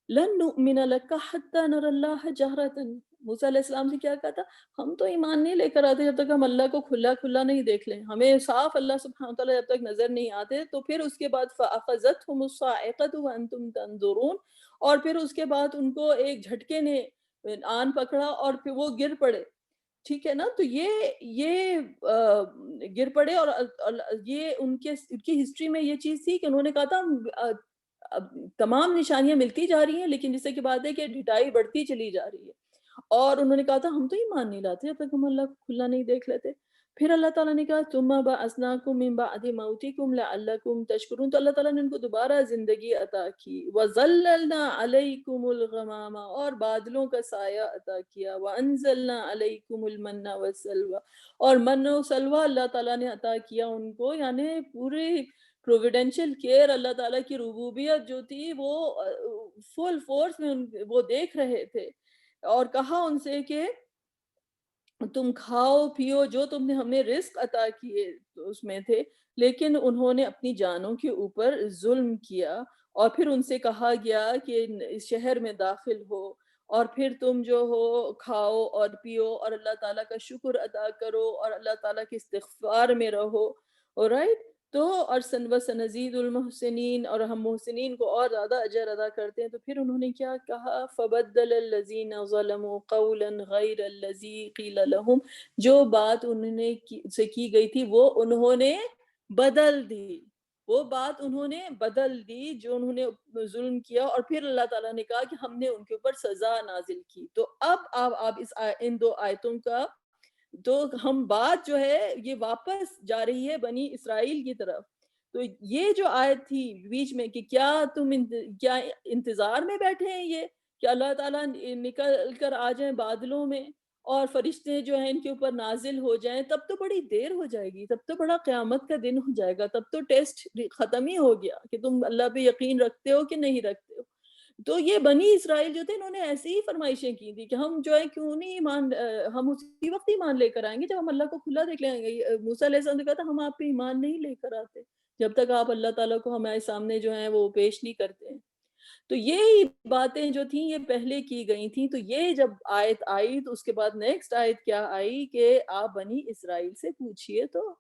لن نؤمن لک حتی نر اللہ جہرۃ. موسیٰ علیہ السلام سے کیا کہا تھا؟ ہم تو ایمان نہیں لے کر آتے جب تک ہم اللہ کو کھلا کھلا نہیں دیکھ لیں، ہمیں صاف اللہ سبحانہ وتعالیٰ جب تک نظر نہیں آتے. تو پھر اس کے بعد فأخذتهم الصاعقۃ وانتم تنظرون، اور پھر اس کے بعد ان کو ایک جھٹکے نے آن پکڑا اور پھر وہ گر پڑے. ٹھیک ہے نا؟ تو یہ گر پڑے، اور یہ ان کی ہسٹری میں یہ چیز تھی کہ انہوں نے کہا تھا تمام نشانیاں ملتی جا رہی ہیں، لیکن جس سے کی بات ہے کہ ڈھٹائی بڑھتی چلی جا رہی ہے. اور انہوں نے کہا تھا ہم تو ایمان نہیں لاتے جب تک ہم اللہ کو کھلا نہیں دیکھ لیتے. پھر اللہ تعالیٰ نے کہا ثم بعثناکم من بعد موتکم لعلکم تشکرون. تو اللہ تعالیٰ نے ان کو دوبارہ زندگی عطا کی. وظللنا علیکم الغمام، اور بادلوں کا سایہ عطا کیا. وانزلنا علیکم المن والسلوى، اور من و سلوى اللہ تعالیٰ نے عطا کیا ان کو، یعنی پوری پروویڈینشل کیئر اللہ تعالیٰ کی ربوبیت جو تھی وہ فل فورس میں وہ دیکھ رہے تھے. اور کہا ان سے کہ تم کھاؤ پیو جو تم نے ہم نے رزق عطا کیے اس میں تھے، لیکن انہوں نے اپنی جانوں کے اوپر ظلم کیا. اور پھر ان سے کہا گیا کہ اس شہر میں داخل ہو اور پھر تم جو ہو کھاؤ اور پیو اور اللہ تعالیٰ کا شکر ادا کرو اور اللہ تعالیٰ کے استغفار میں رہو. alright، تو اور سنزید المحسنین، اور ہم محسنین کو اور زیادہ اجر ادا کرتے ہیں. تو پھر انہوں نے کیا کہا؟ فبدل الذین ظلموا قولا غیر الذی قیل لهم، جو بات انہوں نے سے کی گئی تھی وہ انہوں نے بدل دی، وہ بات انہوں نے بدل دی جو انہوں نے ظلم کیا. اور پھر اللہ تعالیٰ نے کہا کہ ہم نے ان کے اوپر سزا نازل کی. تو اب آپ ان 2 آیتوں کا تو ہم بات جو ہے یہ واپس جا رہی ہے بنی اسرائیل کی طرف. تو یہ جو آیت تھی بیچ میں کہ کیا تم کیا انتظار میں بیٹھے ہیں یہ کہ اللہ تعالیٰ نکل کر آ جائیں بادلوں میں اور فرشتے جو ہیں ان کے اوپر نازل ہو جائیں، تب تو بڑی دیر ہو جائے گی، تب تو بڑا قیامت کا دن ہو جائے گا، تب تو ٹیسٹ ختم ہی ہو گیا کہ تم اللہ پہ یقین رکھتے ہو کہ نہیں رکھتے ہو. تو یہ بنی اسرائیل جو تھے انہوں نے ایسی ہی فرمائشیں کی تھی کہ ہم جو ہے کیوں نہیں ایمان ہم اسی وقت ایمان لے کر آئیں گے جب ہم اللہ کو کھلا دیکھ لیں گے. موسیٰ علیہ السلام نے کہا تھا ہم آپ پہ ایمان نہیں لے کر آتے جب تک آپ اللہ تعالیٰ کو ہمارے سامنے جو ہیں وہ پیش نہیں کرتے ہیں. تو یہ باتیں جو تھیں یہ پہلے کی گئی تھیں. تو یہ جب آیت آئی تو اس کے بعد نیکسٹ آیت کیا آئی کہ آپ بنی اسرائیل سے پوچھئے تو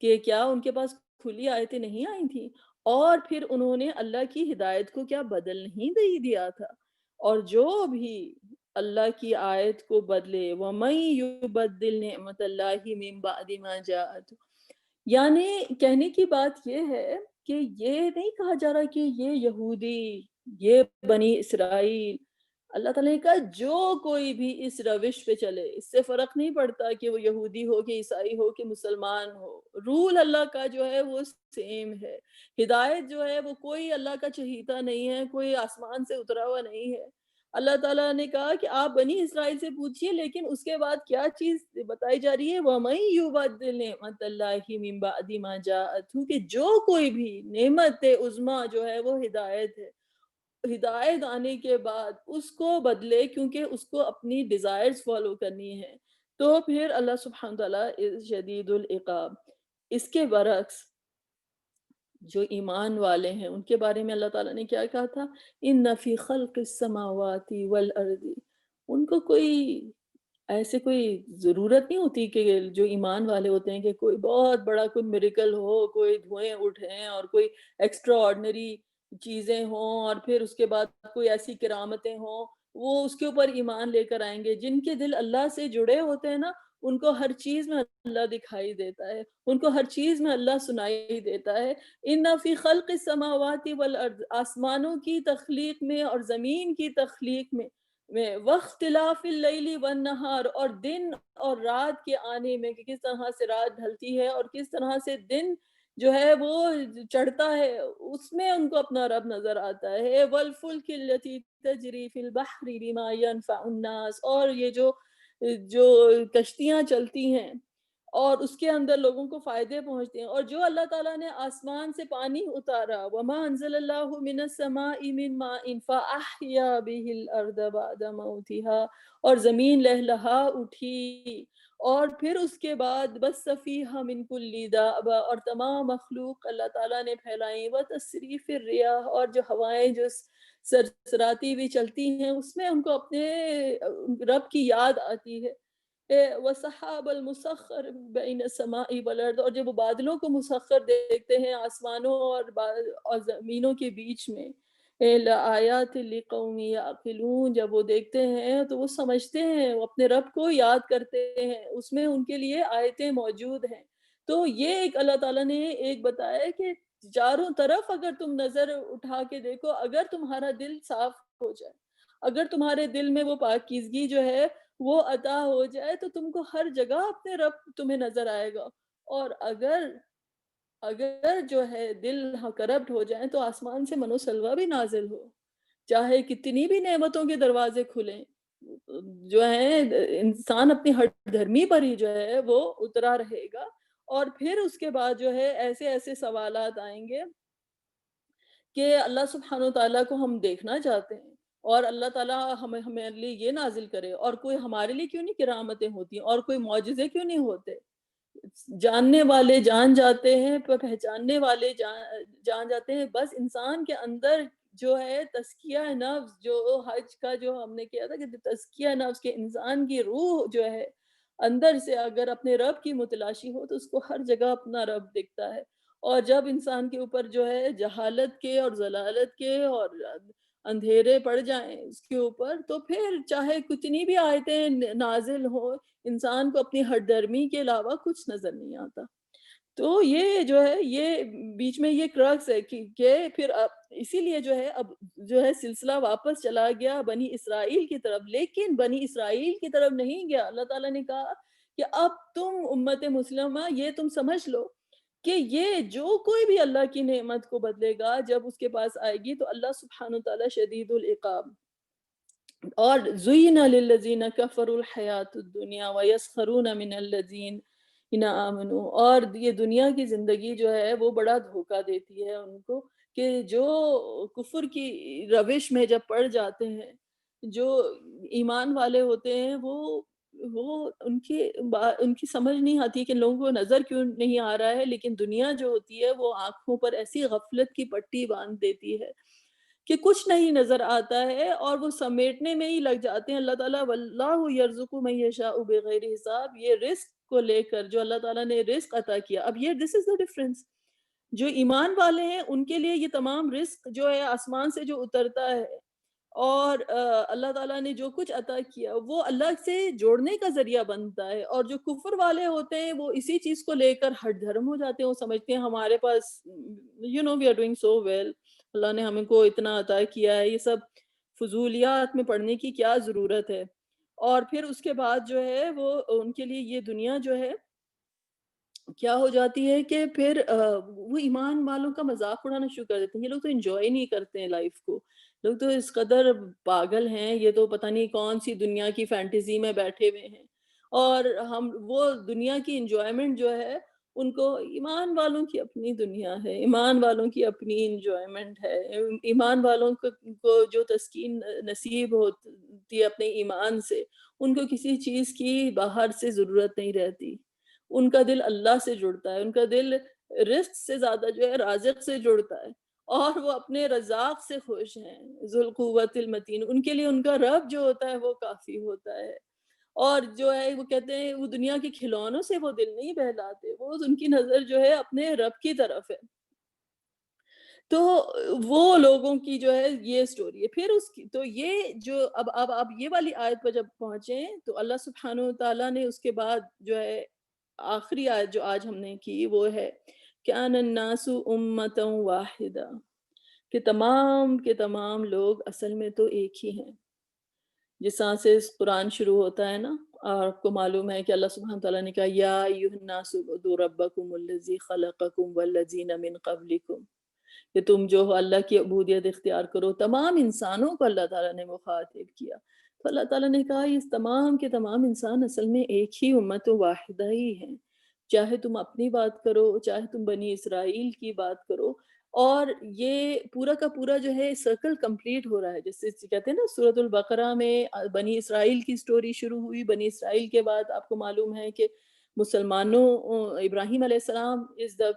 کہ کیا ان کے پاس کھلی آیتیں نہیں آئی تھیں، اور پھر انہوں نے اللہ کی ہدایت کو کیا بدل نہیں دیا تھا. اور جو بھی اللہ کی آیت کو بدلے وَمَن يُبَدِّلْ نِعْمَةَ اللَّهِ مِن بَعْدِ مَا جَاءَتْهُ، یعنی کہنے کی بات یہ ہے کہ یہ نہیں کہا جا رہا کہ یہ یہودی، یہ بنی اسرائیل. اللہ تعالیٰ نے کہا جو کوئی بھی اس روش پہ چلے، اس سے فرق نہیں پڑتا کہ وہ یہودی ہو کہ عیسائی ہو کہ مسلمان ہو، رول اللہ کا جو ہے وہ سیم ہے. ہدایت جو ہے وہ کوئی اللہ کا چہیتا نہیں ہے، کوئی آسمان سے اترا ہوا نہیں ہے. اللہ تعالیٰ نے کہا کہ آپ بنی اسرائیل سے پوچھئے، لیکن اس کے بعد کیا چیز بتائی جا رہی ہے وَمَن يُبَدِّلْ نِعْمَةَ اللَّهِ مِن بَعْدِ مَا جَاءَتْهُ، کہ جو کوئی بھی نعمت عظمیٰ جو ہے وہ ہدایت ہے، ہدایت آنے کے بعد اس کو بدلے کیونکہ اس کو اپنی ڈیزائرز فالو کرنی ہے، تو پھر اللہ سبحانہ تعالیٰ شدید العقاب. اس کے برعکس جو ایمان والے ہیں ان کے بارے میں اللہ تعالیٰ نے کیا کہا تھا؟ اِنَّ فِي خَلْقِ السَّمَاوَاتِ وَالْأَرْضِ. ان کو ایسے کوئی ضرورت نہیں ہوتی کہ جو ایمان والے ہوتے ہیں کہ کوئی بہت بڑا کوئی میریکل ہو، کوئی دھوئیں اٹھیں اور کوئی ایکسٹرا آرڈنری چیزیں ہوں اور پھر اس کے بعد کوئی ایسی کرامتیں ہوں، وہ اس کے اوپر ایمان لے کر آئیں گے. جن کے دل اللہ سے جڑے ہوتے ہیں نا، ان کو ہر چیز میں اللہ دکھائی دیتا ہے، ان کو ہر چیز میں اللہ سنائی دیتا ہے. اِنَّ فِي خَلْقِ السَّمَاوَاتِ وَالْأَرْضِ، آسمانوں کی تخلیق میں اور زمین کی تخلیق میں وَاخْتِلَافِ اللَّيْلِ وَالنَّهَارِ، اور دن اور رات کے آنے میں کہ کس طرح سے رات ڈھلتی ہے اور کس طرح سے دن جو ہے وہ چڑھتا ہے، اس میں ان کو اپنا رب نظر آتا ہے. وَالْفُلْكِ الَّتِي تَجْرِي فِي الْبَحْرِ بِمَا يَنْفَعُ النَّاسَ، اور یہ جو کشتیاں چلتی ہیں اور اس کے اندر لوگوں کو فائدے پہنچتے ہیں، اور جو اللہ تعالیٰ نے آسمان سے پانی اتارا وَمَا أَنزَلَ اللَّهُ مِنَ السَّمَاءِ مِن مَاءٍ فَأَحْيَا بِهِ الْأَرْضَ بَعْدَ مَوْتِهَا، اور زمین لہلہا اٹھی، اور پھر اس کے بعد بَثَّ فِيهَا مِن كُلِّ دَابَّةٍ، اور تمام مخلوق اللہ تعالیٰ نے پھیلائیں. وَتَصْرِيفِ الرِّيَاحِ، اور جو ہوائیں جو سرسراتی ہوئی چلتی ہیں اس میں ان کو اپنے رب کی یاد آتی ہے. وَالسَّحَابَ الْمُسَخَّرِ بَيْنَ السَّمَاءِ وَالْأَرْضِ، اور جب وہ بادلوں کو مسخر دیکھتے ہیں آسمانوں اور زمینوں کے بیچ میں. لَآيَاتٍ لِقَوْمٍ يَعْقِلُونَ، جب وہ دیکھتے ہیں تو وہ سمجھتے ہیں، وہ اپنے رب کو یاد کرتے ہیں، اس میں ان کے لیے آیتیں موجود ہیں. تو یہ ایک اللہ تعالیٰ نے ایک بتایا کہ چاروں طرف اگر تم نظر اٹھا کے دیکھو، اگر تمہارا دل صاف ہو جائے، اگر تمہارے دل میں وہ پاکیزگی جو ہے وہ عطا ہو جائے، تو تم کو ہر جگہ اپنے رب تمہیں نظر آئے گا. اور اگر جو ہے دل کرپٹ ہو جائیں تو آسمان سے منو سلوہ بھی نازل ہو، چاہے کتنی بھی نعمتوں کے دروازے کھلیں، جو ہے انسان اپنی ہٹ دھرمی پر ہی جو ہے وہ اترا رہے گا. اور پھر اس کے بعد جو ہے ایسے ایسے سوالات آئیں گے کہ اللہ سبحانہ وتعالیٰ کو ہم دیکھنا چاہتے ہیں، اور اللہ تعالیٰ ہمارے لیے یہ نازل کرے، اور کوئی ہمارے لیے کیوں نہیں کرامتیں ہوتی ہیں، اور کوئی معجزے کیوں نہیں ہوتے. جاننے والے جان جاتے ہیں، پہچاننے والے جان جاتے ہیں. بس انسان کے اندر جو ہے تزکیہ نفس، جو حج کا جو ہم نے کیا تھا کہ تزکیہ نفس، کے انسان کی روح جو ہے اندر سے اگر اپنے رب کی متلاشی ہو تو اس کو ہر جگہ اپنا رب دکھتا ہے. اور جب انسان کے اوپر جو ہے جہالت کے اور ضلالت کے اور اندھیرے پڑ جائیں اس کے اوپر، تو پھر چاہے کتنی بھی آیتیں نازل ہوں، انسان کو اپنی ہٹ درمی کے علاوہ کچھ نظر نہیں آتا. تو یہ جو ہے یہ بیچ میں یہ کرکس ہے کہ پھر اب اسی لیے جو ہے اب جو ہے سلسلہ واپس چلا گیا بنی اسرائیل کی طرف. لیکن بنی اسرائیل کی طرف نہیں گیا. اللہ تعالیٰ نے کہا کہ اب تم امت مسلمہ یہ تم سمجھ لو کہ یہ جو کوئی بھی اللہ کی نعمت کو بدلے گا جب اس کے پاس آئے گی تو اللہ سبحانہ وتعالیٰ شدید العقاب. اور زُيِّنَ لِلَّذِينَ كَفَرُوا الْحَيَاةُ الدُّنْيَا وَيَسْخَرُونَ مِنَ الَّذِينَ آمَنُوا، اور یہ دنیا کی زندگی جو ہے وہ بڑا دھوکہ دیتی ہے ان کو کہ جو کفر کی روش میں جب پڑ جاتے ہیں، جو ایمان والے ہوتے ہیں وہ ان کی سمجھ نہیں آتی کہ لوگوں کو نظر کیوں نہیں آ رہا ہے، لیکن دنیا جو ہوتی ہے وہ آنکھوں پر ایسی غفلت کی پٹی باندھ دیتی ہے کہ کچھ نہیں نظر آتا ہے، اور وہ سمیٹنے میں ہی لگ جاتے ہیں۔ اللہ تعالیٰ واللہ یرزق من یشاء بغیر حساب، یہ رزق کو لے کر جو اللہ تعالیٰ نے رزق عطا کیا، اب یہ دس از دا ڈفرنس۔ جو ایمان والے ہیں ان کے لیے یہ تمام رزق جو ہے آسمان سے جو اترتا ہے، اور اللہ تعالیٰ نے جو کچھ عطا کیا وہ اللہ سے جوڑنے کا ذریعہ بنتا ہے، اور جو کفر والے ہوتے ہیں وہ اسی چیز کو لے کر ہٹ دھرم ہو جاتے ہیں، وہ سمجھتے ہیں ہمارے پاس we are doing so well, اللہ نے ہمیں کو اتنا عطا کیا ہے، یہ سب فضولیات میں پڑھنے کی کیا ضرورت ہے۔ اور پھر اس کے بعد جو ہے وہ ان کے لیے یہ دنیا جو ہے کیا ہو جاتی ہے کہ پھر وہ ایمان والوں کا مذاق اڑانا شروع کر دیتے ہیں۔ یہ لوگ تو انجوائے نہیں کرتے ہیں لائف کو، لوگ تو اس قدر پاگل ہیں، یہ تو پتہ نہیں کون سی دنیا کی فینٹیزی میں بیٹھے ہوئے ہیں، اور ہم وہ دنیا کی انجوائمنٹ جو ہے ان کو، ایمان والوں کی اپنی دنیا ہے، ایمان والوں کی اپنی انجوائمنٹ ہے، ایمان والوں کو جو تسکین نصیب ہوتی ہے اپنے ایمان سے، ان کو کسی چیز کی باہر سے ضرورت نہیں رہتی، ان کا دل اللہ سے جڑتا ہے، ان کا دل رزق سے زیادہ جو ہے رازق سے جڑتا ہے، اور وہ اپنے رزاق سے خوش ہیں، ذو القوت المتین، ان کے لیے ان کا رب جو ہوتا ہے وہ کافی ہوتا ہے۔ اور جو ہے وہ کہتے ہیں وہ دنیا کے کھلونوں سے وہ دل نہیں بہلاتے، وہ ان کی نظر جو ہے اپنے رب کی طرف ہے۔ تو وہ لوگوں کی جو ہے یہ سٹوری ہے۔ پھر اس کی تو یہ جو اب یہ والی آیت پر جب پہنچے تو اللہ سبحانہ وتعالیٰ نے اس کے بعد جو ہے آخری آیت جو آج ہم نے کی وہ ہے کَانَ النَّاسُ أُمَّةً وَاحِدَةً، کہ تمام کے تمام لوگ اصل میں تو ایک ہی ہیں۔ جس طرح سے قرآن شروع ہوتا ہے نا، اور آپ کو معلوم ہے کہ اللہ سبحانہ تعالیٰ نے کہا یا ایھا الناس اعبدوا ربکم الذی خلقکم والذین من قبلکم، کہ تم جو ہو اللہ کی عبودیت اختیار کرو۔ تمام انسانوں کو اللہ تعالیٰ نے مخاطب کیا، تو اللہ تعالیٰ نے کہا یہ تمام کے تمام انسان اصل میں ایک ہی امت واحدہ ہی ہیں، چاہے تم اپنی بات کرو، چاہے تم بنی اسرائیل کی بات کرو، اور یہ پورا کا پورا جو ہے سرکل کمپلیٹ ہو رہا ہے۔ جیسے کہتے ہیں نا سورۃ البقرہ میں بنی اسرائیل کی سٹوری شروع ہوئی، بنی اسرائیل کے بعد آپ کو معلوم ہے کہ مسلمانوں، ابراہیم علیہ السلام از دا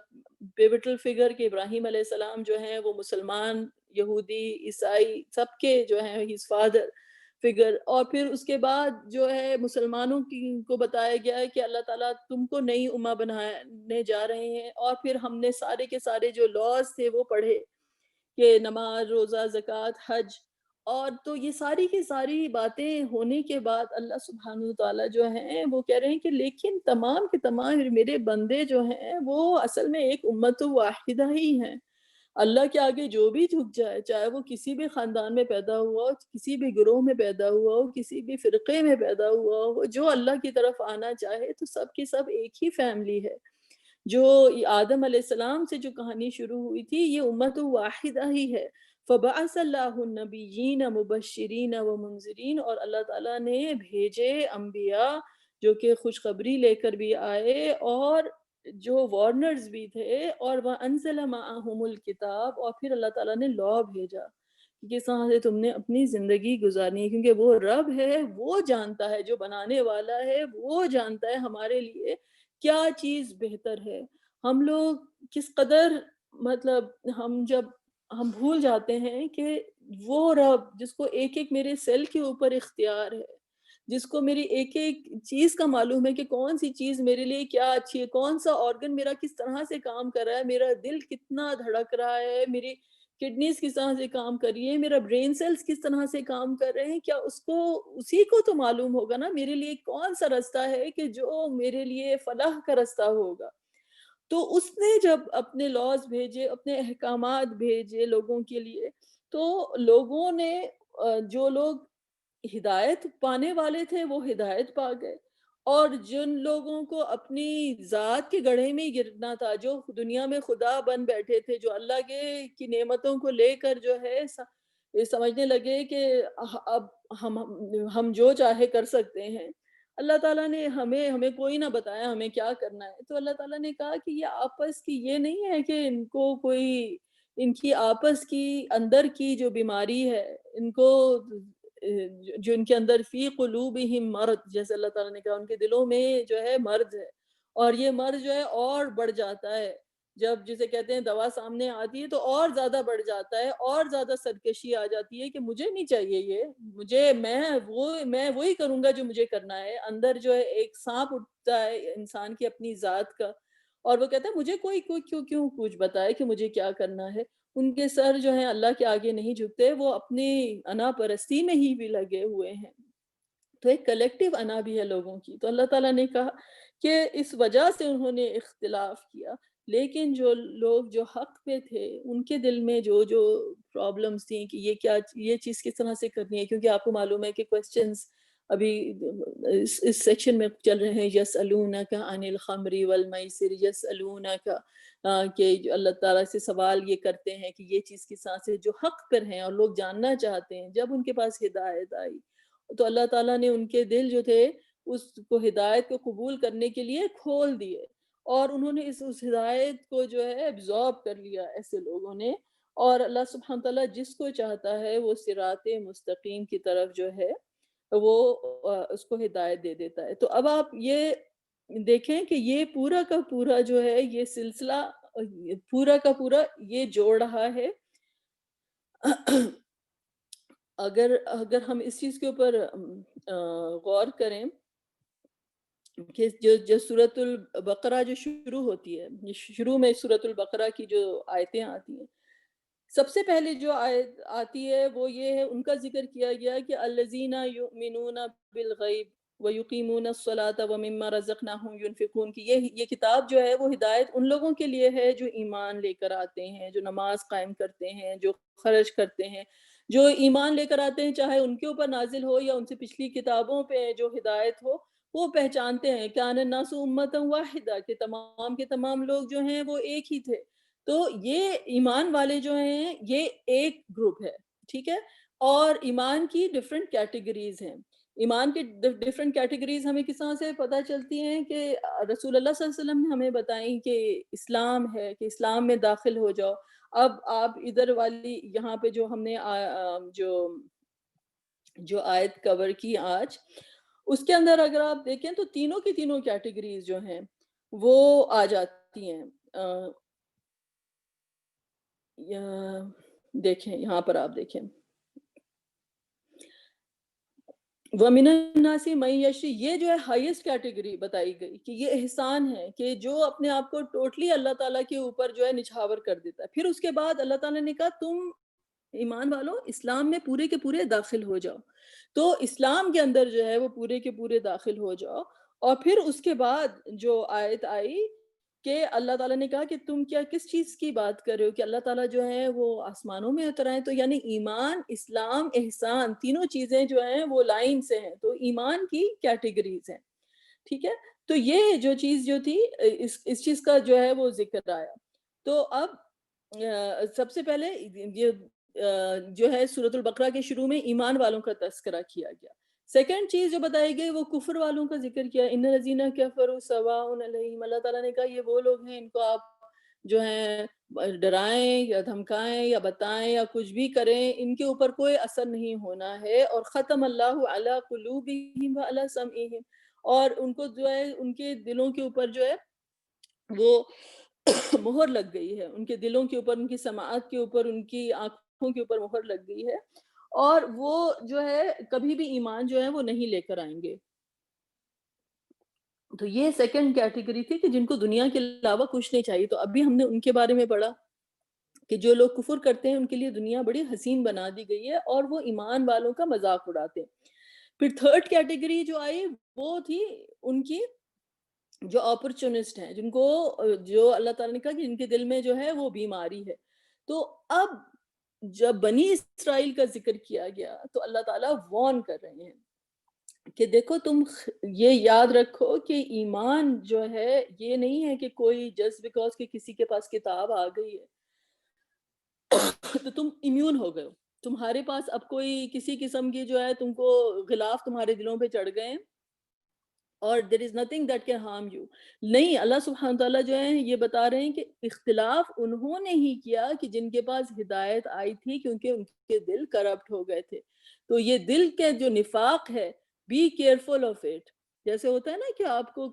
پیوٹل فگر، کہ ابراہیم علیہ السلام جو ہیں وہ مسلمان، یہودی، عیسائی سب کے جو ہیں ہیز فادر فگر، اور پھر اس کے بعد جو ہے مسلمانوں کو بتایا گیا ہے کہ اللہ تعالیٰ تم کو نئی امہ بنانے جا رہے ہیں، اور پھر ہم نے سارے کے سارے جو لاز تھے وہ پڑھے کہ نماز، روزہ، زکوٰۃ، حج، اور تو یہ ساری کی ساری باتیں ہونے کے بعد اللہ سبحانہ وتعالیٰ جو ہیں وہ کہہ رہے ہیں کہ لیکن تمام کے تمام میرے بندے جو ہیں وہ اصل میں ایک امت واحدہ ہی ہیں۔ اللہ کے آگے جو بھی جھک جائے، چاہے وہ کسی بھی خاندان میں پیدا ہوا ہو، کسی بھی گروہ میں پیدا ہوا ہو، کسی بھی فرقے میں پیدا ہوا ہو، جو اللہ کی طرف آنا چاہے تو سب کی سب ایک ہی فیملی ہے۔ جو آدم علیہ السلام سے جو کہانی شروع ہوئی تھی یہ امت واحدہ ہی ہے۔ فَبَعَثَ اللَّهُ النَّبِيِّينَ مُبَشِّرِينَ وَمُنذِرِينَ، اور اللہ تعالیٰ نے بھیجے انبیاء جو کہ خوشخبری لے کر بھی آئے، اور جو وارنرز بھی تھے، اور وَأَنزَلَ مَعَهُمُ الْكِتَابَ، اور پھر اللہ تعالیٰ نے لا بھیجا کہ کس طرح سے تم نے اپنی زندگی گزارنی ہے، کیونکہ وہ رب ہے، وہ جانتا ہے، جو بنانے والا ہے وہ جانتا ہے ہمارے لیے کیا چیز بہتر ہے۔ ہم لوگ کس قدر مطلب ہم بھول جاتے ہیں کہ وہ رب جس کو ایک ایک میرے سیل کے اوپر اختیار ہے، جس کو میری ایک ایک چیز کا معلوم ہے کہ کون سی چیز میرے لیے کیا اچھی ہے، کون سا آرگن میرا کس طرح سے کام کر رہا ہے، میرا دل کتنا دھڑک رہا ہے، میری کڈنیز کس طرح سے کام کر رہی ہے، میرا برین سیلز کس طرح سے کام کر رہے ہیں، کیا اسی کو تو معلوم ہوگا نا میرے لیے کون سا راستہ ہے کہ جو میرے لیے فلاح کا راستہ ہوگا۔ تو اس نے جب اپنے لاز بھیجے، اپنے احکامات بھیجے لوگوں کے لیے، تو لوگوں نے جو لوگ ہدایت پانے والے تھے وہ ہدایت پا گئے، اور جن لوگوں کو اپنی ذات کے گڑھے میں ہی گرنا تھا، جو دنیا میں خدا بن بیٹھے تھے، جو اللہ کی نعمتوں کو لے کر جو ہے یہ سمجھنے لگے کہ اب ہم ہم جو چاہے کر سکتے ہیں، اللہ تعالیٰ نے ہمیں کوئی نہ بتایا ہمیں کیا کرنا ہے، تو اللہ تعالیٰ نے کہا کہ یہ آپس کی یہ نہیں ہے کہ ان کو کوئی ان کی آپس کی اندر کی جو بیماری ہے، ان کو جو ان کے اندر فی قلوبہم مرض، جیسے اللہ تعالیٰ نے کہا ان کے دلوں میں جو ہے مرض ہے، اور یہ مرض جو ہے اور بڑھ جاتا ہے جب جسے کہتے ہیں دوا سامنے آتی ہے تو اور زیادہ بڑھ جاتا ہے، اور زیادہ سرکشی آ جاتی ہے کہ مجھے نہیں چاہیے یہ، میں وہی کروں گا جو مجھے کرنا ہے۔ اندر جو ہے ایک سانپ اٹھتا ہے انسان کی اپنی ذات کا، اور وہ کہتا ہے مجھے کوئی کیوں کچھ بتائے کہ مجھے کیا کرنا ہے۔ ان کے سر جو ہیں اللہ کے آگے نہیں جھکتے، وہ اپنی انا پرستی میں ہی بھی لگے ہوئے ہیں۔ تو ایک کلیکٹیو انا بھی ہے لوگوں کی۔ تو اللہ تعالیٰ نے کہا کہ اس وجہ سے انہوں نے اختلاف کیا، لیکن جو لوگ جو حق پہ تھے ان کے دل میں جو پرابلمز تھیں کہ یہ چیز کس طرح سے کرنی ہے، کیونکہ آپ کو معلوم ہے کہ کوسچنز ابھی اس سیکشن میں چل رہے ہیں، یسألونک عن الخمر والمیسر، یسألونک کہ اللہ تعالیٰ سے سوال یہ کرتے ہیں کہ یہ چیز کس طرح سے، جو حق پر ہیں اور لوگ جاننا چاہتے ہیں۔ جب ان کے پاس ہدایت آئی تو اللہ تعالیٰ نے ان کے دل جو تھے اس کو ہدایت کو قبول کرنے کے لیے کھول دیے، اور انہوں نے اس ہدایت کو جو ہے ایبزارب کر لیا ایسے لوگوں نے، اور اللہ سبحانہ تعالیٰ جس کو چاہتا ہے وہ صراط مستقیم کی طرف جو ہے وہ اس کو ہدایت دے دیتا ہے۔ تو اب آپ یہ دیکھیں کہ یہ پورا کا پورا جو ہے یہ سلسلہ پورا کا پورا یہ جوڑ رہا ہے۔ اگر ہم اس چیز کے اوپر غور کریں کہ جو سورۃ البقرہ جو شروع ہوتی ہے، شروع میں سورۃ البقرہ کی جو آیتیں آتی ہیں، سب سے پہلے جو آیت آتی ہے وہ یہ ہے، ان کا ذکر کیا گیا کہ الذین یؤمنون بالغیب ویقیمون الصلاۃ ومما رزقناہم ینفقون، کی یہ کتاب جو ہے وہ ہدایت ان لوگوں کے لیے ہے جو ایمان لے کر آتے ہیں، جو نماز قائم کرتے ہیں، جو خرچ کرتے ہیں، جو ایمان لے کر آتے ہیں، چاہے ان کے اوپر نازل ہو یا ان سے پچھلی کتابوں پہ جو ہدایت ہو، وہ پہچانتے ہیں کان الناس امۃ واحدہ، کہ تمام کے تمام لوگ جو ہیں وہ ایک ہی تھے۔ تو یہ ایمان والے جو ہیں یہ ایک گروپ ہے، ٹھیک ہے، اور ایمان کی ڈیفرنٹ کیٹیگریز ہیں۔ ایمان کی ڈیفرنٹ کیٹیگریز ہمیں کس طرح سے پتہ چلتی ہیں کہ رسول اللہ صلی اللہ علیہ وسلم نے ہمیں بتائیں کہ اسلام ہے، کہ اسلام میں داخل ہو جاؤ۔ اب آپ ادھر والی یہاں پہ جو ہم نے جو آیت کور کی آج، اس کے اندر اگر آپ دیکھیں تو تینوں کی تینوں کیٹیگریز جو ہیں وہ آ جاتی ہیں۔ دیکھیں یہاں پر آپ دیکھیں وَمِنَ النَّاسِ مَن يَشْرِي، یہ جو ہے ہائیسٹ کیٹیگری بتائی گئی کہ یہ احسان ہے کہ جو اپنے آپ کو ٹوٹلی اللہ تعالیٰ کے اوپر جو ہے نچھاور کر دیتا ہے۔ پھر اس کے بعد اللہ تعالیٰ نے کہا تم ایمان والو اسلام میں پورے کے پورے داخل ہو جاؤ، تو اسلام کے اندر جو ہے وہ پورے کے پورے داخل ہو جاؤ۔ اور پھر اس کے بعد جو آیت آئی کہ اللہ تعالیٰ نے کہا کہ تم کیا کس چیز کی بات کر رہے ہو، کہ اللہ تعالیٰ جو ہے وہ آسمانوں میں اتر آئے، تو یعنی ایمان، اسلام، احسان، تینوں چیزیں جو ہیں وہ لائن سے ہیں، تو ایمان کی کیٹیگریز ہیں، ٹھیک ہے۔ تو یہ جو چیز جو تھی اس چیز کا جو ہے وہ ذکر آیا۔ تو اب سب سے پہلے یہ جو ہے سورۃ البقرہ کے شروع میں ایمان والوں کا تذکرہ کیا گیا۔ سیکنڈ چیز جو بتائی گئی وہ کفر والوں کا ذکر کیا، ان الذین کفروا سواء علیہم، اللہ تعالیٰ نے کہا یہ وہ لوگ ہیں، ان کو آپ جو ہیں ڈرائیں یا دھمکائیں یا بتائیں یا کچھ بھی کریں، ان کے اوپر کوئی اثر نہیں ہونا ہے۔ اور ختم اللہ علی قلوبہم وعلی سمعہم، اور ان کو جو ہے ان کے دلوں کے اوپر جو ہے وہ مہر لگ گئی ہے، ان کے دلوں کے اوپر، ان کی سماعت کے اوپر، ان کی آنکھوں کے اوپر مہر لگ گئی ہے، اور وہ جو ہے کبھی بھی ایمان جو ہے وہ نہیں لے کر آئیں گے۔ تو یہ سیکنڈ کیٹیگری تھی کہ جن کو دنیا کے علاوہ کچھ نہیں چاہیے۔ تو ابھی ہم نے ان کے بارے میں پڑھا کہ جو لوگ کفر کرتے ہیں ان کے لیے دنیا بڑی حسین بنا دی گئی ہے، اور وہ ایمان والوں کا مذاق اڑاتے ہیں۔ پھر تھرڈ کیٹیگری جو آئی وہ تھی ان کی جو اپرچونسٹ ہیں، جن کو جو اللہ تعالیٰ نے کہا کہ ان کے دل میں جو ہے وہ بیماری ہے۔ تو اب جب بنی اسرائیل کا ذکر کیا گیا تو اللہ تعالیٰ وارن کر رہے ہیں کہ دیکھو تم یہ یاد رکھو کہ ایمان جو ہے یہ نہیں ہے کہ کوئی جسٹ بیکاز کہ کسی کے پاس کتاب آ گئی ہے تو تم امیون ہو گئے ہو، تمہارے پاس اب کوئی کسی قسم کی جو ہے تم کو غلاف تمہارے دلوں پہ چڑھ گئے ہیں اور there is nothing that can harm you. نہیں، اللہ سبحانہ تعالیٰ جو ہے یہ بتا رہے ہیں کہ اختلاف انہوں نے ہی کیا کہ جن کے پاس ہدایت آئی تھی، کیونکہ ان کے دل کرپٹ ہو گئے تھے. تو یہ دل کے جو نفاق ہے، بی کیئرفل آف اٹ. جیسے ہوتا ہے نا کہ آپ کو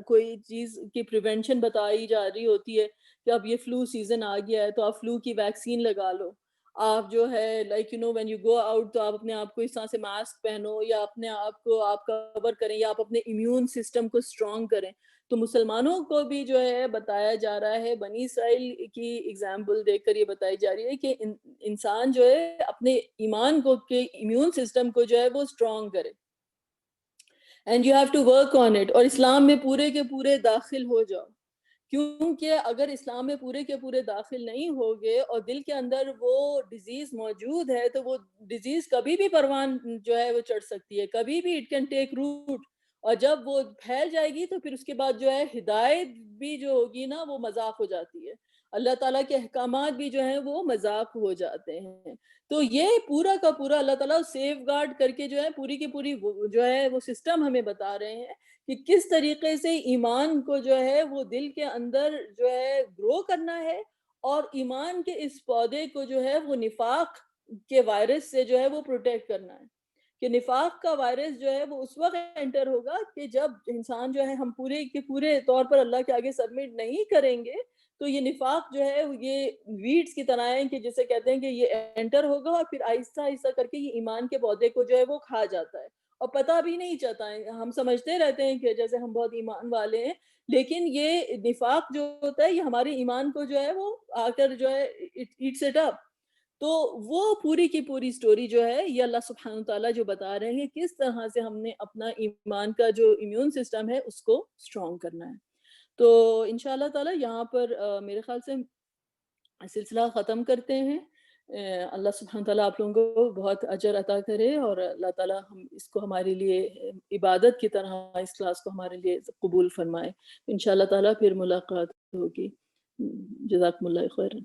کوئی چیز کی پریونشن بتائی جا رہی ہوتی ہے کہ اب یہ فلو سیزن آ گیا ہے تو آپ فلو کی ویکسین لگا لو. آپ جو ہے like when you go out تو آپ اپنے آپ کو اس طرح سے ماسک پہنو، یا اپنے آپ کو آپ کور کریں، یا آپ اپنے امیون سسٹم کو اسٹرانگ کریں. تو مسلمانوں کو بھی جو ہے بتایا جا رہا ہے، بنی اسرائیل کی ایگزامپل دیکھ کر یہ بتائی جا رہی ہے کہ انسان جو ہے اپنے ایمان کو کے امیون سسٹم کو جو ہے وہ اسٹرانگ کرے. And you have to work on it. اور اسلام میں پورے کے پورے داخل ہو جاؤ، کیونکہ اگر اسلام میں پورے کے پورے داخل نہیں ہوگے اور دل کے اندر وہ ڈیزیز موجود ہے، تو وہ ڈیزیز کبھی بھی پروان جو ہے وہ چڑھ سکتی ہے، کبھی بھی اٹ کین ٹیک روٹ. اور جب وہ پھیل جائے گی تو پھر اس کے بعد جو ہے ہدایت بھی جو ہوگی نا وہ مذاق ہو جاتی ہے، اللہ تعالیٰ کے احکامات بھی جو ہیں وہ مذاق ہو جاتے ہیں. تو یہ پورا کا پورا اللہ تعالیٰ سیف گارڈ کر کے جو ہے پوری کی پوری جو ہے وہ سسٹم ہمیں بتا رہے ہیں کہ کس طریقے سے ایمان کو جو ہے وہ دل کے اندر جو ہے گرو کرنا ہے، اور ایمان کے اس پودے کو جو ہے وہ نفاق کے وائرس سے جو ہے وہ پروٹیکٹ کرنا ہے. کہ نفاق کا وائرس جو ہے وہ اس وقت انٹر ہوگا کہ جب انسان جو ہے ہم پورے کے پورے طور پر اللہ کے آگے سبمٹ نہیں کریں گے، تو یہ نفاق جو ہے یہ ویڈز کی طرح ہے کہ جسے کہتے ہیں کہ یہ انٹر ہوگا اور پھر آہستہ آہستہ کر کے یہ ایمان کے پودے کو جو ہے وہ کھا جاتا ہے، اور پتہ بھی نہیں چلتا ہے. ہم سمجھتے رہتے ہیں کہ جیسے ہم بہت ایمان والے ہیں، لیکن یہ نفاق جو ہوتا ہے یہ ہمارے ایمان کو جو ہے وہ آ کر جو ہے ایٹس اٹ اپ. تو وہ پوری کی پوری سٹوری جو ہے یہ اللہ سبحانہ تعالیٰ جو بتا رہے ہیں کس طرح سے ہم نے اپنا ایمان کا جو امیون سسٹم ہے اس کو اسٹرانگ کرنا ہے. تو انشاءاللہ تعالیٰ یہاں پر میرے خیال سے سلسلہ ختم کرتے ہیں. اللہ سبحانہ تعالیٰ آپ لوگوں کو بہت اجر عطا کرے، اور اللہ تعالیٰ ہم اس کو ہمارے لیے عبادت کی طرح اس کلاس کو ہمارے لیے قبول فرمائے. انشاءاللہ تعالیٰ پھر ملاقات ہوگی. جزاکم اللہ خیرا.